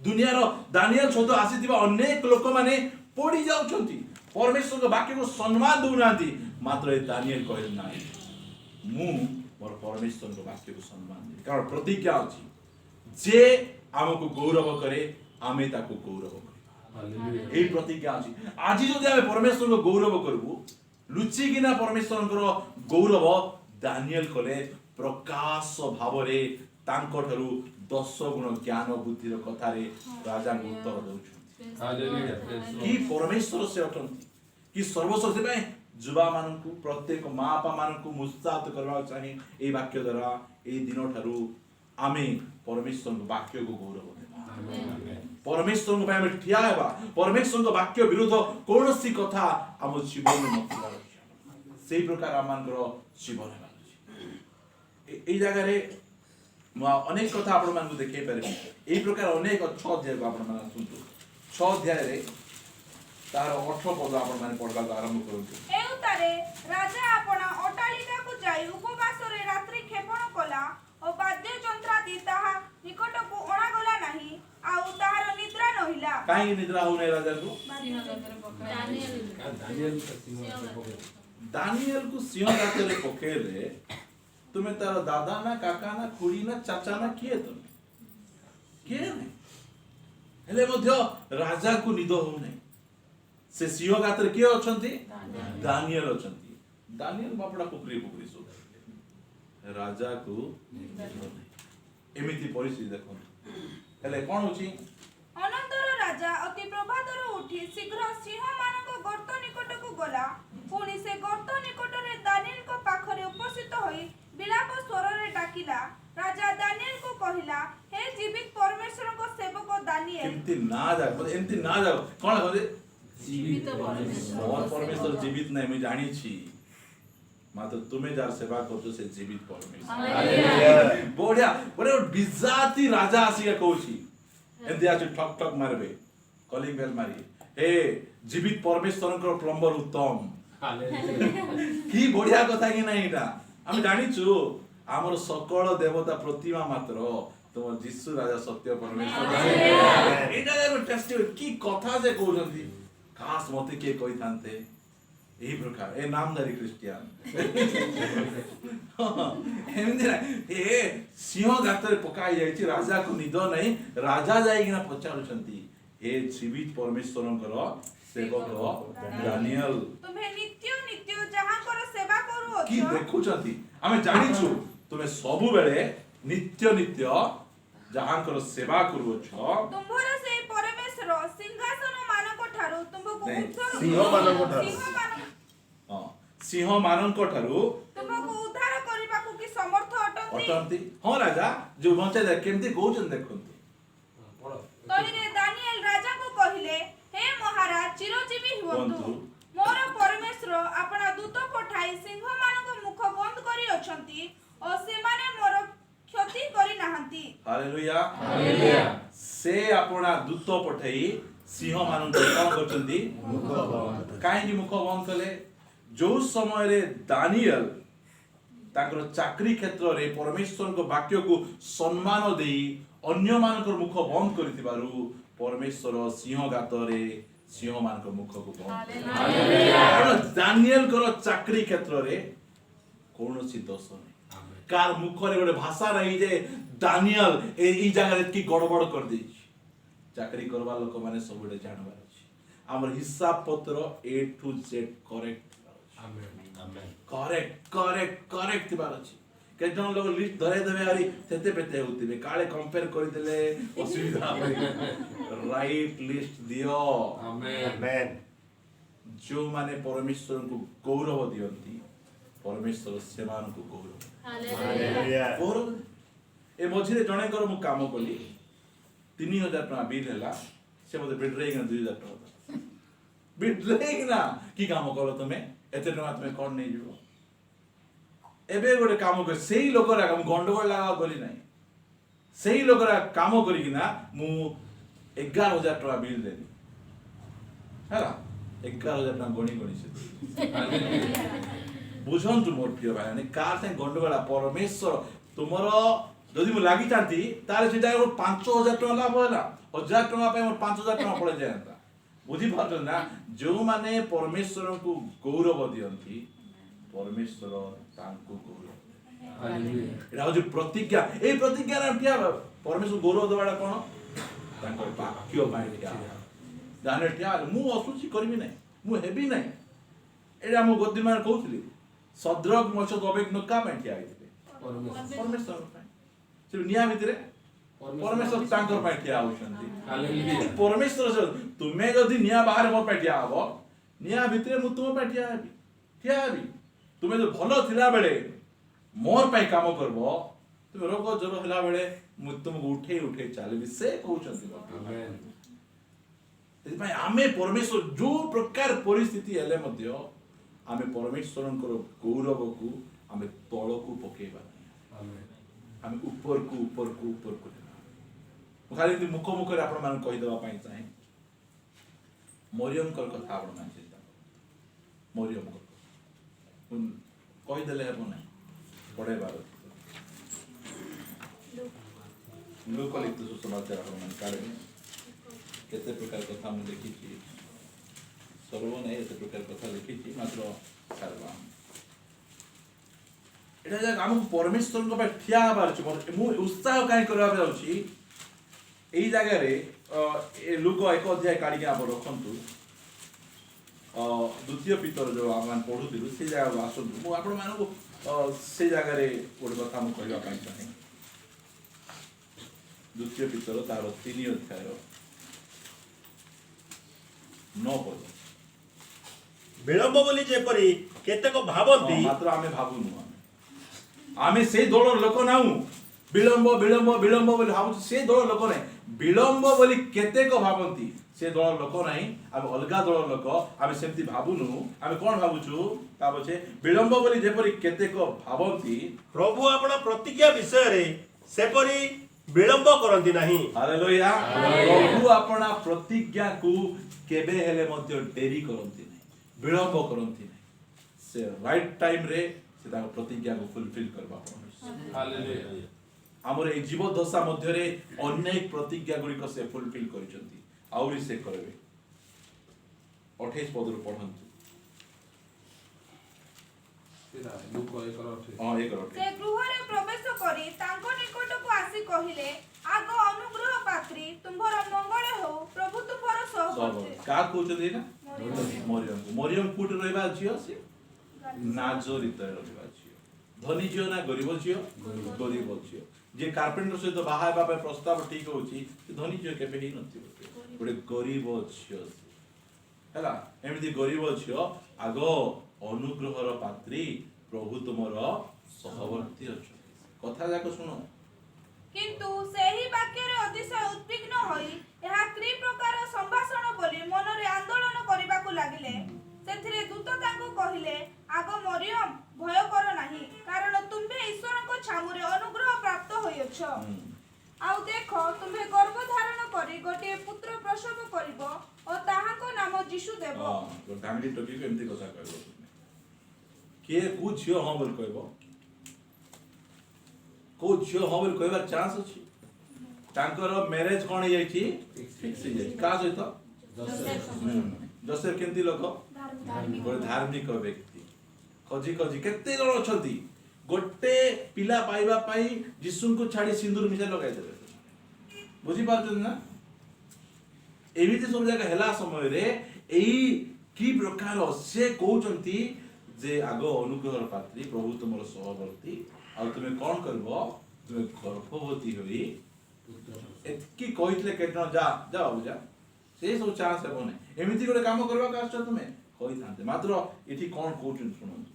दुनिया रो दानिएल सहित आसीथिबा अनेक लोक माने पड़ी जाउछंती परमेश्वर को वाक्य को सम्मान दउनांती मात्र ए दानिएल कहले नाही मु मोर परमेश्वर को वाक्य को सम्मान दे कारण प्रतिज्ञा अछि जे हमको गौरव करे आमे ताको गौरव करिबा। हालेलुया। एई प्रतिज्ञा अछि। आज जदि आमे परमेश्वर को गौरव करबु लुचि किना परमेश्वर को गौरव दानिएल कले प्रकाश भाव रे तांको ठरु 10 गुण ज्ञान बुद्धि रो कथा रे राजा को उत्तर दउछु। हालेलुया। कि परमेश्वर से अटंती कि सर्वशक्ति में जुबा मानकु प्रत्येक मापा मानकु मुत्साहित करबा चाहिए ए वाक्य द्वारा ए दिन ठारू आमे परमेश्वर को वाक्य को गौरव देबा। परमेश्वर को आम ठिया हेबा परमेश्वर वाक्य विरुद्ध कौन सी कथा आम जीवन नथिबार से प्रकार आम जीवन हेबार जगह अनेक कथा आपण मानकु देखै पारे एई प्रकार अनेक 6 अध्याय को आपण माने सुनतु 6 अध्याय रे तार 8 पद आपण माने पढबा आरंभ करंतु एउतारे राजा आपण अटालिका को जाई उपवास रे रात्रि खेपण कला और वाद्य यंत्रादि ताहा निकट को ओणा गला नाही आउ ताहार निद्रा नहिला काई निद्रा होने राजा को दानियल को सिंह गाତରେ पकेले तुम्हें तार दादा ना काका ना खुड़ी ना चाचा ना किए तुम किए नहीं हेले मध्य राजा को निद हो नहीं से सिंह गाତରେ किए अछंती दानियल अछंती दानियल बापड़ा पुकरी पुकरी सो राजा को एमिति परिस्थिति देखो हेले कोन होची अनंतर राजा अति प्रभातर उठी शीघ्र सिंह मानक गर्त निकट को गला पुणी से गर्त निकट रे दानियल को पाखरे उपस्थित होई विलाप स्वर रे डाकिला राजा दानियल को कहिला हे जीवित परमेश्वर को सेवक दानियल एमिति ना जा एमिति ना जा कोन होले जीवित परमेश्वर मोर परमेश्वर जीवित नहीं मैं जानी छी मात्र तुम्हें जार सेवा करछो से जीवित परमेश्वर बढ़िया बड़े बिजाती राजा आसीके कहूची एंदी आछ ठक ठक मारबे कलिंग बेल मारी हे जीवित परमेश्वर को प्लम्बर उत्तम की बढ़िया कथा कि नहीं एटा हम जानी छु हमर सकल देवता प्रतिमा मात्र तुम जिसु राजा सत्य परमेश्वर एटा देखो टेस्ट की कथा जे कहउछंती खास मते के कहि थानते यही प्रकार ए नामधारी क्रिश्चियन एमती ना ए सिंह गाତରେ पकाई जायछि राजा को निद नहीं राजा जाइकिना पचारुछंती ए जीवित परमेश्वरंकर सेवक दानियल तुम्हें नित्य नित्य जहांकर सेवा करू की देखुछंती हमें जानिछु तुमे सबु बेले नित्य नित्य जहांकर सेवा करू छ तुम्हर से परमेश्वर सिंहासन मानक ठारो तुमको नहीं, उद्धार सिंह मानक ठारो। सिंह मानक ठारू तुमको उद्धार करबा को की समर्थ अटंती अटंती हां राजा जो बंचे दे केमती कहउछन देखंतु तहिरे दानियल राजा को कहिले हे महाराज चिरजीवी हुवंतु हुवंतु। मोर परमेश्वर आपना दूत पठाई सिंह मानक मुख बंद करी अछंती और से माने मोर क्षति करी नाहंती हालेलुया हालेलुया से अपना दूत पठाई सिंह मानक कोन करचंती काहे की मुख बंद कले जो समय रे दानियल ताकर चाकरी क्षेत्र रे परमेश्वर को वाक्य को सम्मान देई अन्य मानकर मुख बंद करथिबारु परमेश्वर सिंह गातरे सिंह मानकर मुख को बंद हालेलुया दानियल कर चाकरी क्षेत्र रे कोनोसी दोष नहीं कार मुख रे गोटे भाषा रही जे दानियल ई जगह रे की गड़बड़ कर दै चाकरी करबा लोक माने सबुडे जानबार अछि हमर हिसाब पत्र A to Z correct correct थिबार अछि केजन लोग लिस्ट धरे देबे आरी सेते पेते होतिबे काले कंपेयर करि देले असुविधा होई राइट लिस्ट दियो आमेन जो माने परमेश्वर को गौरव दियंती परमेश्वर सेमान को गौरव हालेलुया गौरव ए मझिरे जणे कर मु काम कली 3000 टका बिल हैला से मते बिड्रेइंग 2000 टका बिड्रेइंग ना की काम करो तमे एते टका तमे कोन नै जिवो एबे गोटे काम कर सेही लोकरा हम गंडगोल लगा गली नाही सेही लोकरा काम करी किना मु 11000 टका बिल देनी हैला 11000 टका गणी गणी से बुझन तु मोर प्रिय भाई ने कार से गंडगोला परमेश्वर तुमरो जदि मु लागि चांती ताले से जाय 5000 टका लाभ होला 1000 टका पे मोर 5000 टका पड़े जायता बुझी पारत ना जो माने परमेश्वर को गौरव दियंती परमेश्वर तांको गौरव हालेलुया एटा हो प्रतिज्ञा ए प्रतिज्ञा रा क्या परमेश्वर गौरव देवाडा कोन तांको वाक्य माइ क्या जाने क्या मु असुची करबी नै मु हेबी नै एटा मु गद्दिमान कहउतली सद्रक मछद अबेक न का पैठिया आइते परमेश्वर पे से निया भितरे परमेश्वर तांकर पैठिया आउछंती हालेलुया परमेश्वर से तुमे जदि निया बाहर मोर पैठिया आबो निया भितरे मु तुम पैठिया आबी ठिया आबी तुमे जो भलो थिला बेले मोर पई काम करबो तुमे रोग जरो हला बेले ମୁଁ ତୁମକୁ ଉଠେଇ ଉଠେଇ ଚାଲିବି ସେ କହୁଛନ୍ତି ଆମେନ୍। ସେଥିପାଇଁ ଆମେ ପରମେଶ୍ୱର ଯୋଉ ପ୍ରକାର ପରିସ୍ଥିତି ହେଲେ ମଧ୍ୟ ଆମେ ପରମେଶ୍ୱରଙ୍କର ଗୌରବକୁ ଆମେ ତଳକୁ ପକେଇବା ନାହିଁ। ଆମେନ୍। ଆମେ ଉପରକୁ ଉପରକୁ ଉପରକୁ ନେବା। ମୁଁ ଖାଲି ଏମିତି ମୁଖ ମୁଖରେ ଆପଣମାନଙ୍କୁ କହିଦେବା ପାଇଁ ଚାହେଁ ମରିୟମଙ୍କର କଥା ଆପଣମାନେ ଚିନ୍ତା ମରିୟମଙ୍କର କହିଦେଲେ ହେବ ନାହିଁ ପଢ଼େଇବାର ଲୋକ ଲିଖିତ ସୁସମାଚାର ଆପଣମାନେ କାଢ଼ିବେ କେତେ ପ୍ରକାର କଥା ମୁଁ ଦେଖିଛି ସର୍ବ ନାହିଁ ଏତେ ପ୍ରକାର କଥା ଲେଖିଛି ମାତ୍ର ଛାଡ଼ିବା ଏଇଟା ଯାକ ଆମକୁ ପରମେଶ୍ୱରଙ୍କ ପାଇଁ ଠିଆ ହେବାର ଅଛି। ମୁଁ ଉତ୍ସାହ କାହିଁ କରିବାକୁ ଯାଉଛି ଏଇ ଜାଗାରେ ଲୋକ 1 ଅଧ୍ୟାୟ କାଢ଼ିକି ଆପଣ ରଖନ୍ତୁ ଦ୍ୱିତୀୟ ପିତର ଯେଉଁ ଆମେ ପଢ଼ୁଥିଲୁ ସେ ଜାଗାକୁ ଆସନ୍ତୁ। ମୁଁ ଆପଣମାନଙ୍କୁ ସେ ଜାଗାରେ ଗୋଟେ କଥା ମୁଁ କହିବା ପାଇଁ ଚାହେଁ ଦ୍ୱିତୀୟ ପିତର ତାର 3 ଅଧ୍ୟାୟ 9 ପଦ। ବିଳମ୍ବ ବୋଲି ଯେପରି କେତେକ ଭାବନ୍ତି ମାତ୍ର ଆମେ ଭାବୁନୁ ଆମେ ସେ ଦଳର ଲୋକ ନାହୁଁ ବିଳମ୍ବ ବିଳମ୍ବ ବିଳମ୍ବ ବୋଲି ଭାବୁଛୁ ସେ ଦଳ ଲୋକ ନାହିଁ ବିଳମ୍ବ ବୋଲି କେତେକ ଭାବନ୍ତି ସେ ଦଳ ଲୋକ ନାହିଁ ଆମେ ଅଲଗା ଦଳ ଲୋକ ଆମେ ସେମିତି ଭାବୁନୁ ଆମେ କ'ଣ ଭାବୁଛୁ ତା ପଛେ ବିଳମ୍ବ ବୋଲି ଯେପରି କେତେକ ଭାବନ୍ତି ପ୍ରଭୁ ଆପଣ ପ୍ରତିଜ୍ଞା ବିଷୟରେ ସେପରି ବିଳମ୍ବ କରନ୍ତି ନାହିଁ। ହାଲେଲୁୟା ପ୍ରଭୁ ଆପଣା ପ୍ରତିଜ୍ଞାକୁ କେବେ ହେଲେ ମଧ୍ୟ ଡେରି କରନ୍ତି ନାହିଁ ବିଳମ୍ବ କରନ୍ତି ନାହିଁ ସେ ରାଇଟ୍ ଟାଇମରେ ସେ ତାଙ୍କ ପ୍ରତିଜ୍ଞାକୁ ଫୁଲଫିଲ୍ କରିବା ହାଲେଲୁୟା। ଆମର ଏଇ ଜୀବଦଶା ମଧ୍ୟରେ ଅନେକ ପ୍ରତିଜ୍ଞା ଗୁଡ଼ିକ ସେ ଫୁଲଫିଲ୍ କରିଛନ୍ତି ଆହୁରି ସେ କରିବେ 28 ପଦରୁ ପଢ଼ନ୍ତୁ। ସେ ଗୃହରେ ପ୍ରବେଶ କରି ତାଙ୍କ ନିକଟକୁ ଆସି କହିଲେ ଆଗ ଅନୁଗ୍ରହ ପାତ୍ରୀ ତୁମ୍ଭର ମଙ୍ଗଳ ହେଉ ପ୍ରଭୁ ତୁମ୍ଭର ସହବର୍ତ୍ତୀ। କାହା କହୁଛନ୍ତି ନା ମରିୟମ କୋଉଠି ରହିବା ଝିଅ ସେ ନାଜରିତରେ ରହିବା ଝିଅ ଧନୀ ଝିଅ ନା ଗରିବ ଝିଅ ଗରିବ ଝିଅ ଯେ କାର୍ପେଣ୍ଟର ସହିତ ବାହା ହେବା ପାଇଁ ପ୍ରସ୍ତାବ ଠିକ ହଉଛି ସେ ଧନୀ ଝିଅ କେବେ ହେଇନଥିବ ଗୋଟେ ଗରିବ ଝିଅ ହେଲା ଏମିତି ଗରିବ ଝିଅ ଆଗ ଅନୁଗ୍ରହର ପାତ୍ରୀ ପ୍ରଭୁ ତୁମର ସହବର୍ତ୍ତୀ ଅଛନ୍ତି କଥା ଯାକ ଶୁଣ। କିନ୍ତୁ ସେହି ବାକ୍ୟରେ ଅତିଶୟ ଉଦ୍ବିଗ୍ନ ହୋଇ ଏହା କି ପ୍ରକାର ସମ୍ଭାଷଣ ବୋଲି ମନରେ ଆନ୍ଦୋଳନ କରିବାକୁ ଲାଗିଲେ। ସେଥିରେ ଦୂତ ତାଙ୍କୁ କହିଲେ ଆଗ ମରିୟମ ଭୟ କର ନାହିଁ କାରଣ ତୁମ୍ଭେ ଈଶ୍ୱରଙ୍କ ଛାମୁରେ ଅନୁଗ୍ରହ ପ୍ରାପ୍ତ ହୋଇଅଛ ଆଉ ଦେଖ ତୁମ୍ଭେ ଗର୍ଭ ଧାରଣ କରି ଗୋଟିଏ ପୁତ୍ର ପ୍ରସବ କରିବ ଓ ତାହାଙ୍କ ନାମ ଯୀଶୁ ଦେବ। ଫ୍ୟାମିଲି ଟପିକ ଏମିତି କଥା କହିବ କିଏ କୋଉ ଝିଅ ହଁ ବୋଲି କହିବ କୋଉ ଝିଅ ହଁ ବୋଲି କହିବାର ଚାନ୍ସ ଅଛି ତାଙ୍କର ମ୍ୟାରେଜ କ'ଣ ହେଇଯାଇଛି ଫିକ୍ସ ହେଇଯାଇଛି କାହା ସହିତ ଯୋସେଫ କେମିତି ଲୋକ ଗୋଟେ ଧାର୍ମିକ ବ୍ୟକ୍ତି ଖୋଜି ଖୋଜି କେତେ ଜଣ ଅଛନ୍ତି ଗୋଟେ ପିଲା ପାଇବା ପାଇଁ ଯୀଶୁଙ୍କୁ ଛାଡ଼ି ସିନ୍ଦୁର ମିଶା ଲଗାଇଦେବେ ବୁଝିପାରୁଛନ୍ତି ନା ଏମିତି ସବୁ ଜାଗା ହେଲା ସମୟରେ ଏଇ କି ପ୍ରକାର ସେ କହୁଛନ୍ତି ଯେ ଆଗ ଅନୁଗ୍ରହର ପାତ୍ରୀ ପ୍ରଭୁ ତୁମର ସହବର୍ତ୍ତୀ ଆଉ ତୁମେ କ'ଣ କରିବ ତୁମେ ଗର୍ଭବତୀ ହୋଇ ଏତିକି କହିଥିଲେ କେତେ ଜଣ ଯା ଯା ବାବୁ ଯା ସେ ସବୁ ଚାନ୍ସ ହେବ ନାହିଁ ଏମିତି ଗୋଟେ କାମ କରିବାକୁ ଆସୁଛ ତୁମେ କହିଥାନ୍ତେ ମାତ୍ର ଏଠି କ'ଣ କହୁଛନ୍ତି ଶୁଣନ୍ତୁ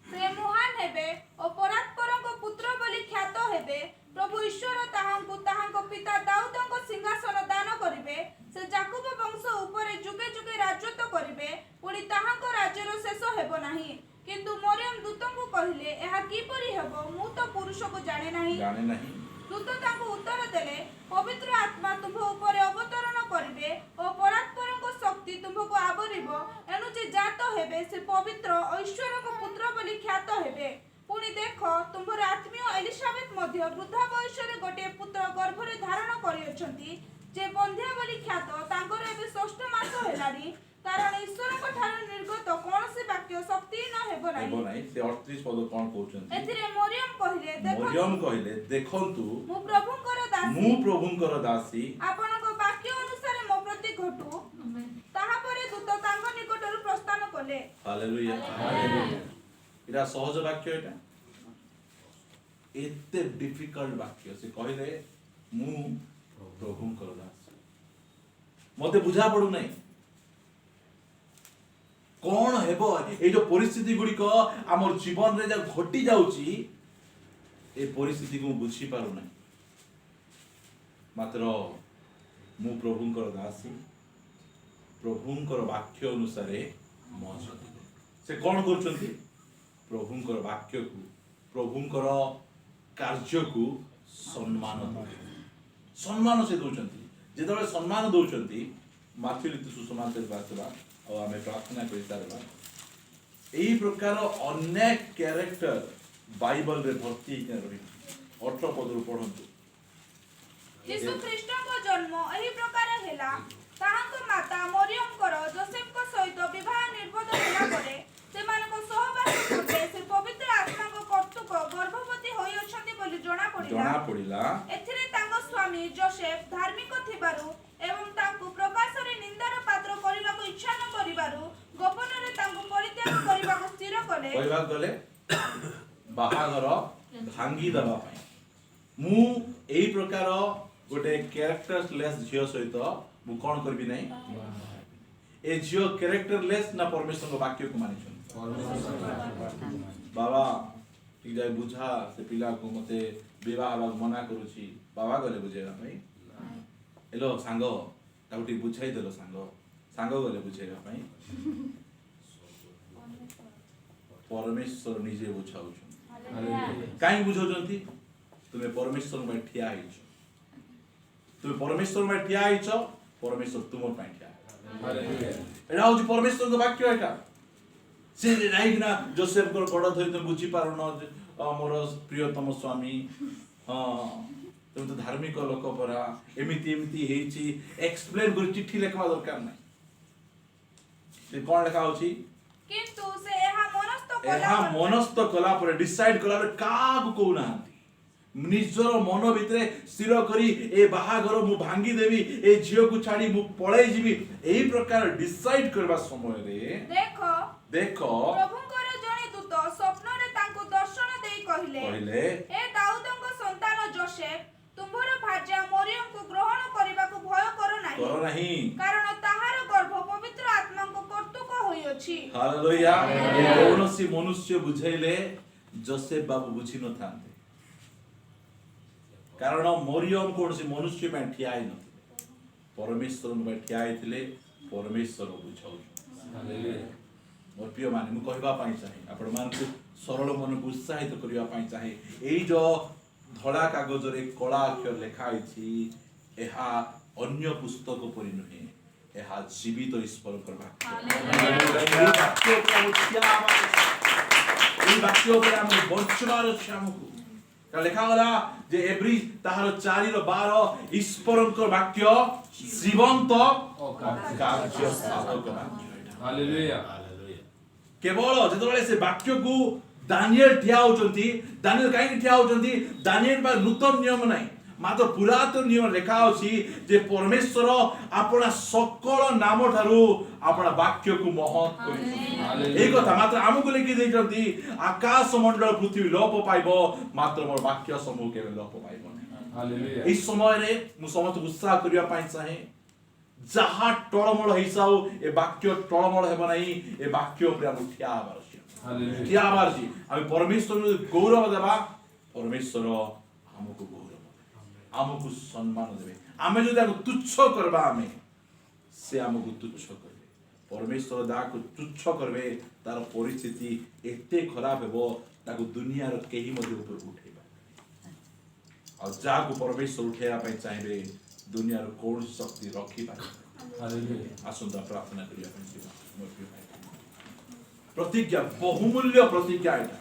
ସେ ମହାନ ହେବେ ଓ ପରାତ୍ପରଙ୍କ ପୁତ୍ର ବୋଲି ଖ୍ୟାତ ହେବେ ପ୍ରଭୁ ଈଶ୍ୱର ତାହାଙ୍କୁ ତାହାଙ୍କ ପିତା ଦାଉଦଙ୍କ ସିଂହାସନ ଦାନ କରିବେ ସେ ଯାକୁବ ବଂଶ ଉପରେ ଯୁଗେ ଯୁଗେ ରାଜତ୍ୱ କରିବେ ପୁଣି ତାହାଙ୍କ ରାଜ୍ୟର ଶେଷ ହେବ ନାହିଁ। କିନ୍ତୁ ମରିୟମ ଦୂତଙ୍କୁ କହିଲେ ଏହା କିପରି ହେବ ମୁଁ ତ ପୁରୁଷକୁ ଜାଣେ ନାହିଁ। ଦୂତ ତାଙ୍କୁ ଉତ୍ତର ଦେଲେ ପବିତ୍ର ଆତ୍ମା ତୁମ୍ଭ ଉପରେ ଅବତରଣ କରିବେ ଓ ପରାତ୍ପରଙ୍କ ଶକ୍ତି ତୁମ୍ଭକୁ ଆବରିବ ଏଣୁ ଯେ ଜାତ ହେବେ ସେ ପବିତ୍ର ଐଶ୍ୱରଙ୍କ ପୁତ୍ର ବୋଲି ଖ୍ୟାତ ହେବେ। ପୁଣି ଦେଖ ତୁମ୍ଭର ଆତ୍ମୀୟ ଏଲିସାବେଥ ମଧ୍ୟ ବୃଦ୍ଧା ବୟସରେ ଗୋଟିଏ ପୁତ୍ର ଗର୍ଭରେ ଧାରଣ କରିଅଛନ୍ତି ଯେ ବନ୍ଧ୍ୟା ବୋଲି ଖ୍ୟାତ ତାଙ୍କର ଏବେ 6ଠ ମାସ ହେଲାଣି କାରଣ ଈଶ୍ୱରଙ୍କ ଠାରୁ ନିର୍ଗତ କୌଣସି ବାକ୍ୟ ଶକ୍ତିହୀନ ହେବ ନାହିଁ। ସେ 38 ପଦ କ'ଣ କହୁଛନ୍ତି ଏଥିରେ ମରିୟମ କହିଲେ ଦେଖନ୍ତୁ ମୁଁ ପ୍ରଭୁଙ୍କର ଦାସୀ ଆପଣଙ୍କ ବାକ୍ୟ ଅନୁସାରେ ମୋ ପ୍ରତି ଘଟୁ। ତାହାପରେ ଦୂତ ତାଙ୍କ ନିକଟରୁ ପ୍ରସ୍ଥାନ କଲେ। ହାଲେଲୁୟା ଏଟା ସହଜ ବାକ୍ୟ ଏଟା ଏତେ ଡିଫିକଲ୍ଟ ବାକ୍ୟ ସେ କହିଲେ ମୁଁ ପ୍ରଭୁଙ୍କର ଦାସ ମତେ ବୁଝା ପଡୁନାହିଁ କ'ଣ ହେବ ଏଇ ଯୋଉ ପରିସ୍ଥିତି ଗୁଡ଼ିକ ଆମର ଜୀବନରେ ଯାହା ଘଟି ଯାଉଛି ଏ ପରିସ୍ଥିତିକୁ ମୁଁ ବୁଝିପାରୁନାହିଁ ମାତ୍ର ମୁଁ ପ୍ରଭୁଙ୍କର ଦାସୀ, ପ୍ରଭୁଙ୍କର ବାକ୍ୟ ଅନୁସାରେ ମୋ ଜୀବନ। ସେ କ'ଣ କରୁଛନ୍ତି? ପ୍ରଭୁଙ୍କର ବାକ୍ୟକୁ, ପ୍ରଭୁଙ୍କର କାର୍ଯ୍ୟକୁ ସମ୍ମାନ ଦେଉଛନ୍ତି। ସମ୍ମାନ ସେ ଦେଉଛନ୍ତି। ଯେତେବେଳେ ସମ୍ମାନ ଦେଉଛନ୍ତି, ମାଥ୍ୟୁ ରୀତି ସୁସମାଚାର ଆସିବା ଆଉ ଆମେ ପ୍ରାର୍ଥନା କରିସାରିବା। ଏହି ପ୍ରକାର ଅନେକ କ୍ୟାରେକ୍ଟର ବାଇବଲରେ ଭର୍ତ୍ତି ହେଇକି ରହିଛି। 18 ପଦରୁ ପଢ଼ନ୍ତୁ। ଯୀଶୁ ଖ୍ରୀଷ୍ଟଙ୍କ ଜନ୍ମ ଏହି ପ୍ରକାର ହେଲା। ତାହାଙ୍କ ମାତା ମରିୟମଙ୍କର ଯୋସେଫଙ୍କ ସହିତ ବିବାହ ନିର୍ବନ୍ଧ ହେଲା ପରେ ସେମାନଙ୍କ ସହବାସ ପୂର୍ବେ ସେ ପବିତ୍ର ଆତ୍ମାଙ୍କ କର୍ତ୍ତୃକ ଗର୍ଭବତୀ ହୋଇଅଛନ୍ତି ବୋଲି ଜଣା ପଡ଼ିଲା। ଏଥିରେ ତାଙ୍କ ସ୍ୱାମୀ ଯୋସେଫ ଧାର୍ମିକ ଥିବାରୁ ଏବଂ ତାଙ୍କୁ ପ୍ରକାଶରେ ନିନ୍ଦାର ପାତ୍ର କରିବାକୁ ଇଚ୍ଛା ନ କରିବାରୁ ଗୋପନରେ ତାଙ୍କୁ ପରିତ୍ୟାଗ କରିବାକୁ ସ୍ଥିର କଲେ। କହିବାକୁ ଗଲେ ବାହାଘର ଭାଙ୍ଗି ଦେବା ପାଇଁ। ମୁଁ ଏହି ପ୍ରକାର ଗୋଟେ କ୍ୟାରେକ୍ଟରଲେସ୍ ଝିଅ ସହିତ ମୁଁ କ'ଣ କରିବି ନାହିଁ? ଏ ଝିଅ କ୍ୟାରେକ୍ଟରଲେସ୍ ନା ପରମେଶ୍ୱରଙ୍କ ବାକ୍ୟକୁ ମାନିଛନ୍ତି? ବାବା ଟିକେ ଯାଇ ବୁଝା, ସେ ପିଲାକୁ ମତେ ବିବାହ ହେବାକୁ ମନା କରୁଛି। ବାବା ଗଲେ ବୁଝେଇବା ପାଇଁ। ହେଲୋ ସାଙ୍ଗ, ତାକୁ ଟିକେ ବୁଝାଇ ଦେଲ। ସାଙ୍ଗ ଗଲେ ବୁଝେଇବା ପାଇଁ। ପରମେଶ୍ୱର ନିଜେ ବୁଝାଉଛନ୍ତି। କାହିଁକି ବୁଝାଉଛନ୍ତି? ତୁମେ ପରମେଶ୍ୱର ପାଇଁ ଠିଆ ହେଇଛ। ତୁମେ ପରମେଶ୍ୱର ପାଇଁ ଠିଆ ହେଇଛ, ପରମେଶ୍ୱର ତୁମ ପାଇଁ ଠିଆ। ଏଇଟା ହଉଛି ପରମେଶ୍ୱରଙ୍କ ବାକ୍ୟ। ଏଇଟା ସେ ଯାଇକିନା ଯୋସେଫଙ୍କର ଗୋଡ଼ ଧରି ତୁମେ ବୁଝିପାରୁନ ମୋର ପ୍ରିୟତମ ସ୍ୱାମୀ, ହଁ ତୁମେ ତ ଧାର୍ମିକ ଲୋକ ପରା, ଏମିତି ହେଇଛି ଏକ୍ସପ୍ଲେନ କରି ଚିଠି ଲେଖବା ଦରକାର ନାହିଁ। ସେ କ'ଣ ଲେଖା ହଉଛି? କିନ୍ତୁ ସେ ଏହା ମନସ୍ଥ କଲା ପରେ ଡିସାଇଡ୍ କଲା ପରେ କାହାକୁ କହୁନାହାନ୍ତି। ନିଜର ମନ ଭିତରେ ସ୍ଥିର କରି ଏ ବାହାଘର ମୁଁ ଭାଙ୍ଗିଦେବି, ଏ ଝିଅକୁ ଛାଡ଼ି ମୁଁ ପଳେଇ ଯିବି, ଏହି ପ୍ରକାର ଡିସାଇଡ୍ କରିବା ସମୟରେ ଦେଖ ପ୍ରଭୁଙ୍କର ଜଣେ ଦୂତ ସ୍ୱପ୍ନରେ ତାଙ୍କୁ ଦର୍ଶନ ଦେଇ କହିଲେ, ଏ ଦାଉଦଙ୍କ ସନ୍ତାନ ଯୋସେଫ, ତୁମ୍ଭର ଭାର୍ଯ୍ୟା ମରିୟମକୁ ଗ୍ରହଣ କରିବାକୁ ଭୟ କର ନାହିଁ, କାରଣ ତାହାର ଗର୍ଭ ପବିତ୍ର ଆତ୍ମାଙ୍କ କର୍ତ୍ତୃକ ହୋଇଅଛି। ହାଲେଲୁୟା। କୌଣସି ମନୁଷ୍ୟ ବୁଝେଇଲେ ଯୋସେଫ ବାବୁ ବୁଝି ନଥାନ୍ତେ, କାରଣ ମରିୟମ କୌଣସି ମନୁଷ୍ୟ ପାଇଁ ଠିଆ ହେଇନଥିଲେ, ପରମେଶ୍ୱରଙ୍କ ପାଇଁ ଠିଆ ହେଇଥିଲେ। ପରମେଶ୍ୱର ବୁଝାଉଛନ୍ତି। ମୋର ପ୍ରିୟ ମାନେ, ମୁଁ କହିବା ପାଇଁ ଚାହେଁ, ଆପଣମାନଙ୍କୁ ସରଳ ମନକୁ ଉତ୍ସାହିତ କରିବା ପାଇଁ ଚାହେଁ, ଏଇ ଯୋଉ ଧଳା କାଗଜରେ କଳା ଅକ୍ଷର ଲେଖା ହେଇଛି, ଏହା ଅନ୍ୟ ପୁସ୍ତକ ପରି ନୁହେଁ, ଏହା ଜୀବିତ ଈଶ୍ୱରଙ୍କର ବାକ୍ୟ। এই বাক্য উপরে আমি বঞ্চনার ଅଛି ଆମକୁ। লেখাগলা যে এভরি তাহার 4:12 ଈଶ୍ୱରଙ୍କର ବାକ୍ୟ ଜୀବନ୍ତ କାର୍ଯ୍ୟ ସାଧକ ବାକ୍ୟ। ହାଲେଲୁୟା। କେବଳ ଯେତେବେଳେ ସେ ବାକ୍ୟକୁ ଦାନିଏଲ ଠିଆ ହଉଛନ୍ତି, ଦାନିଏଲ କାହିଁକି ଠିଆ ହଉଛନ୍ତି? ଦାନିଏଲ ପାଇଁ ନୂତନ ନିୟମ ନାହିଁ, ମାତ୍ର ପୁରାତନ ନିୟମ ଲେଖା ଅଛି ଯେ ପରମେଶ୍ୱର ଆପଣା ସକଳ ନାମ ଠାରୁ ଆପଣା ବାକ୍ୟକୁ ମହତ୍ କରିଛନ୍ତି। এই କଥା ମାତ୍ର ଆମକୁ ଲେଖି ଦେଇଛନ୍ତି, ଆକାଶ ମଣ୍ଡଳ ପୃଥିବୀ ଲୋପ ପାଇବ, ମାତ୍ର ମୋର ବାକ୍ୟ ସମୂହ କେବେ ଲୋପ ପାଇବ ନାହିଁ। এই ସମୟରେ ମୁଁ ସମସ୍ତଙ୍କୁ ଉତ୍ସାହ କରିବା ପାଇଁ ଚାହେଁ, ଯାହା ଟଳମଳ ହେଇସାଉ ଏ ବାକ୍ୟ ଟଳମଳ ହେବ ନାହିଁ। ଏ ବାକ୍ୟ ଉପରେ ଆମକୁ ଠିଆ ହେବାର ଅଛି। ଆମେ ପରମେଶ୍ୱରଙ୍କୁ ଗୌରବ ଦେବା, ପରମେଶ୍ୱର ଆମକୁ ଗୌରବ ଦେବେ, ଆମକୁ ସମ୍ମାନ ଦେବେ। ଆମେ ଯଦି ତାକୁ ତୁଚ୍ଛ କରିବା, ଆମେ ସେ ଆମକୁ ତୁଚ୍ଛ କରିବେ। ପରମେଶ୍ୱର ଯାହାକୁ ତୁଚ୍ଛ କରିବେ, ତାର ପରିସ୍ଥିତି ଏତେ ଖରାପ ହେବ, ତାକୁ ଦୁନିଆର କେହି ମଧ୍ୟ ଉପରକୁ ଉଠେଇବା। ଆଉ ଯାହାକୁ ପରମେଶ୍ୱର ଉଠେଇବା ପାଇଁ ଚାହିଁବେ, ଦୁନିଆର କୌଣସି ଶକ୍ତି ରଖିପାରିବେ। ଆସନ୍ତୁ ପ୍ରାର୍ଥନା କରିବା ପାଇଁ ଯିବା। ପ୍ରତିଜ୍ଞା ବହୁମୂଲ୍ୟ ପ୍ରତିଜ୍ଞା ଏଇଟା,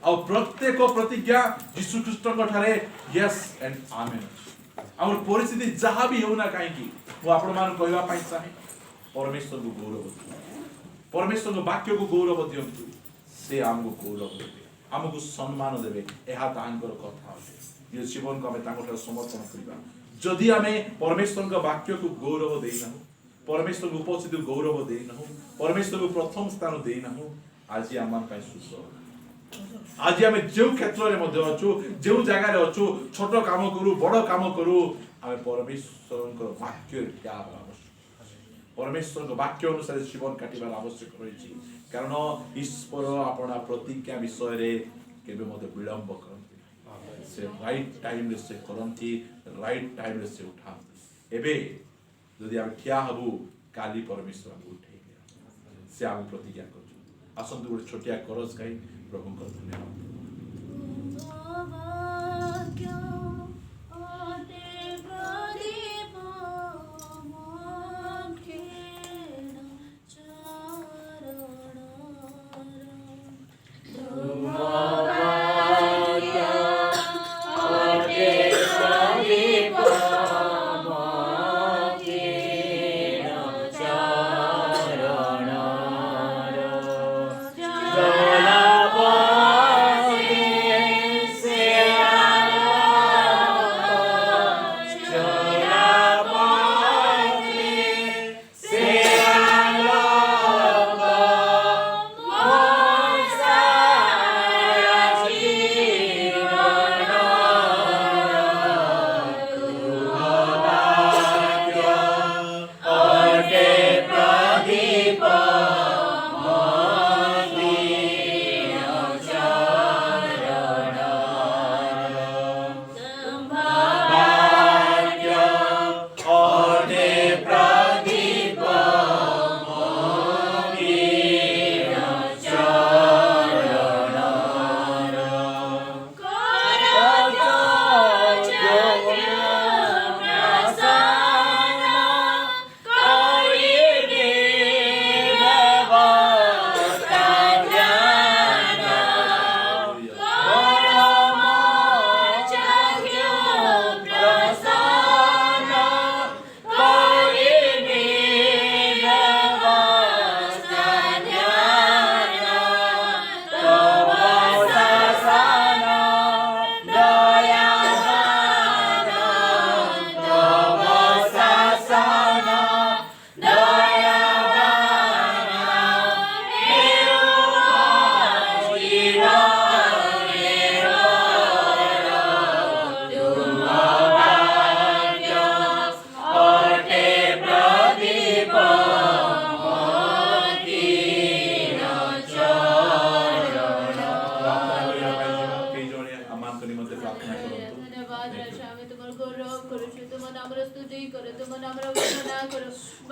ଆଉ ପ୍ରତ୍ୟେକ ପ୍ରତିଜ୍ଞା ଯୀଶୁ ଖ୍ରୀଷ୍ଟଙ୍କ ଠାରେ ୟେସ୍ ଆଣ୍ଡ ଆମେନ୍ ଅଛି। ଆମର ପରିସ୍ଥିତି ଯାହା ବି ହେଉନା କାହିଁକି, ମୁଁ ଆପଣମାନଙ୍କୁ କହିବା ପାଇଁ ଚାହେଁ, ପରମେଶ୍ୱରଙ୍କୁ ଗୌରବ ଦିଅନ୍ତୁ, ପରମେଶ୍ୱରଙ୍କ ବାକ୍ୟକୁ ଗୌରବ ଦିଅନ୍ତୁ। ସେ ଆମକୁ ଗୌରବ ଦେବେ, ଆମକୁ ସମ୍ମାନ ଦେବେ। ଏହା ତାହାଙ୍କର କଥା ଅଟେ। ନିଜ ଜୀବନକୁ ଆମେ ତାଙ୍କଠାରେ ସମର୍ପଣ କରିବା। ଯଦି ଆମେ ପରମେଶ୍ୱରଙ୍କ ବାକ୍ୟକୁ ଗୌରବ ଦେଇନାହୁଁ, ପରମେଶ୍ୱରଙ୍କ ଉପସ୍ଥିତିକୁ ଗୌରବ ଦେଇନାହୁଁ, ପରମେଶ୍ୱରକୁ ପ୍ରଥମ ସ୍ଥାନ ଦେଇନାହୁଁ, ଆଜି ଆମ ପାଇଁ ସୁସ୍ଥ। ଆଜି ଆମେ ଯେଉଁ କ୍ଷେତ୍ରରେ ମଧ୍ୟ ଅଛୁ, ଯେଉଁ ଜାଗାରେ ଅଛୁ, ଛୋଟ କାମ କରୁ ବଡ଼ କାମ କରୁ, ଆମେ ପରମେଶ୍ୱରଙ୍କର ବାକ୍ୟରେ ଠିଆ ହେବା ଆବଶ୍ୟକ। ପରମେଶ୍ୱରଙ୍କ ବାକ୍ୟ ଅନୁସାରେ ଜୀବନ କାଟିବାର ଆବଶ୍ୟକ ରହିଛି, କାରଣ ଈଶ୍ୱର ଆପଣା ପ୍ରତିଜ୍ଞା ବିଷୟରେ କେବେ ମଧ୍ୟ ବିଳମ୍ବ କରନ୍ତି ନାହିଁ। से राइट टाइम रे से करंती राइट टाइम रे से उठाती एबे जदि हम ठिया हबु काली परमेश्वर हमको उठेइबे से हम प्रतिज्ञा करछु आसंतु गोटे छोटिया करज गाई प्रभु को धन्यवाद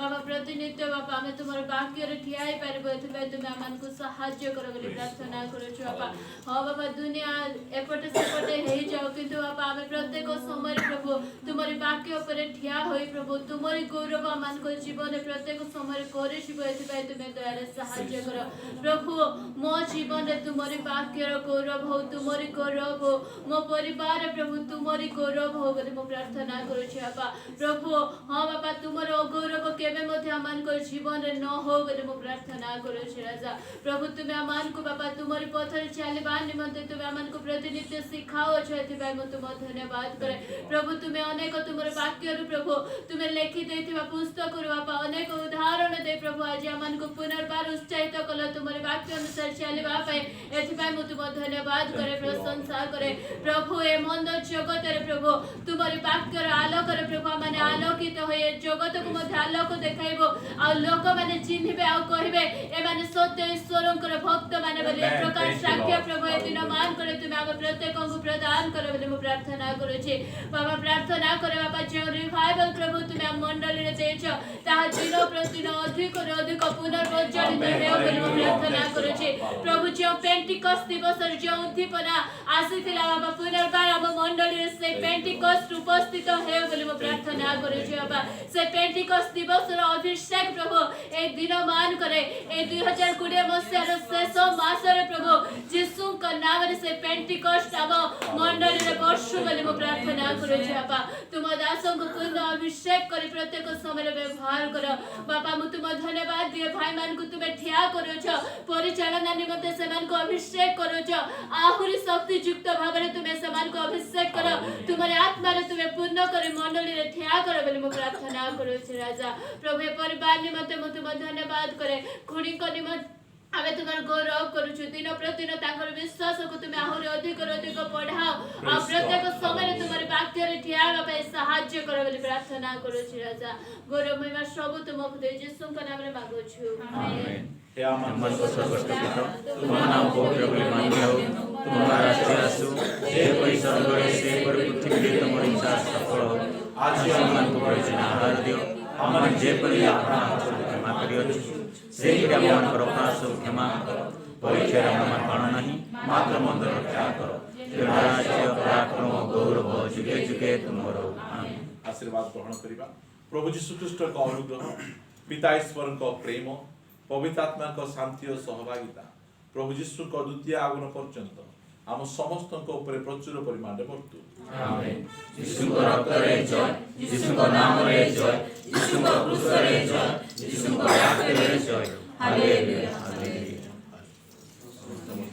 बाबा प्रतिनित्य बापा आमे तुमर वाक्य रे ठिया ही पारबो एथबे तुमे आमान को सहाय्य करो बोली प्रार्थना करूछु बापा हां बाबा दुनिया एपटे सेपटे हेई जाओ किंतु बापा आमे प्रत्येक समय प्रभु तुमरी वाक्य ऊपर ठिया होई प्रभु तुमरी गौरव आमान को जीवन प्रत्येक समय करिसिबो एथबे तुमे दयारे सहाय्य करो प्रभु मो जीवन रे तुमरी वाक्य रो गौरव हो तुमरी गौरव हो मो परिवार प्रभु तुमरी गौरव हो बोली मो प्रार्थना करूछु बापा प्रभु हां बापा तुमर गौरव केबे मध्ये आमान को जीवन रे न हो बोली मो प्रार्थना करूछु राजा प्रभु तुमे आमान को बापा तुमरी पथर चलबा निमंते तुमे आमान को प्रतिनित्य सिखाओ छ एथबे मो तुम धन्यवाद करे प्रभु तुमे अनेक तुमर वाक्य रो प्रभु तुमे लिखि देथिबा पुस्तक रो बापा अनेक उदाहरण दे प्रभु आज आमान को पुनर्बार उत्साहित कल तुमर वाक्य अनुसार चलबा पे एथबे मो तुम धन्यवाद करे प्रशंसा करे प्रभु ए मन जगत रे प्रभु तुमरी वाक्य रो आलोक रे प्रभु माने आलोकित होय जगत को मध्ये आलोक देखाइबो आ लोक माने चिन्हिबे आ कहिबे ए माने सत्य ईश्वरंकर भक्त माने बोले प्रकाश साक्ष्य प्रभु ए दिन मान करे तुमे आम प्रत्येक को प्रदान करो बोले मो प्रार्थना करूछि बाबा प्रार्थना करे बाबा जे रिवाइवल प्रभु तुमे आम मंडली रे देछ ता दिन प्रतिदिन अधिक रे अधिक पुनर्वज्जनित हेउ बोले मो प्रार्थना करूछि प्रभु जे पेंटिकस्ट दिवस रे जे उद्दीपना आसीथिला बाबा पुनर्बार आम मंडली रे से पेंटिकस्ट उपस्थित हेउ बोले मो प्रार्थना करूछि बाबा से पेंटिकस्ट दिवस रो अभिषेक प्रभु ए दिन मान करे ए 2020 मसिया रो शेष मास रे प्रभु यीशु का नाम रे से पेंटिकस्ट आम मंडली रे वर्षु बोले मो प्रार्थना करूछि बाबा तुम दासों को पूर्ण अभिषेक करी प्रत्येक समय रे व्यवहार करो बाबा मु तुम धन्यवाद दिए भाई मान को तुमे ठिया करो छ परिचालन निमंते सेमान को अभिषेक करो छ आहुरी शक्ति युक्त भाव रे तुमे सेमान को अभिषेक करो तुमरे आत्मा रे तुमे पूर्ण करे मंडली रे ठिया करो बोले मो प्रार्थना करूछि राजा प्रभु परिवार निमंते मु तुम धन्यवाद करे खुड़ी को निमंते आमे तुम्हार गौरव करूछु दिन प्रतिदिन तांकर विश्वास को तुम आहुरी अधिक बढ़ाओ आ प्रत्येक समय तुम्हारे वाक्य रे ठियावा पे सहाय्य करो बोली प्रार्थना करूछु राजा गौरव महिमा सब तुमको दे यीशु के नाम रे मांगो छु आमेन हे आमन मन को स्वर्गस्थ पिता तुम्हारा नाम पवित्र बोली मान्य हो तुम्हारा राज्य आसु जे परि स्वर्ग रे से पर पृथ्वी रे तुमर इच्छा सफल हो आज मन को प्रयोजन आहार दियो आमन जे परि आपना हाथ क्षमा करियो से ही मन पर अपराध क्षमा करो परीक्षा मन पाण नहीं मात्र मन रक्षा करो तेरा राज्य पराक्रम गौरव जुगे जुगे तुमरो आमेन आशीर्वाद ग्रहण करिबा प्रभु जीशु ख्रीष्ट का अनुग्रह पिता ईश्वर का प्रेम पवित्र आत्मा का शांति और सहभागिता प्रभु जीशु का द्वितीय आगमन पर्यंत आम समस्त ऊपर प्रचुर परिमाण में वर्तु आमेन यीशु को रक्त रे जय यीशु को नाम रे जय यीशु को क्रूस रे जय यीशु को याद रे जय हालेलुया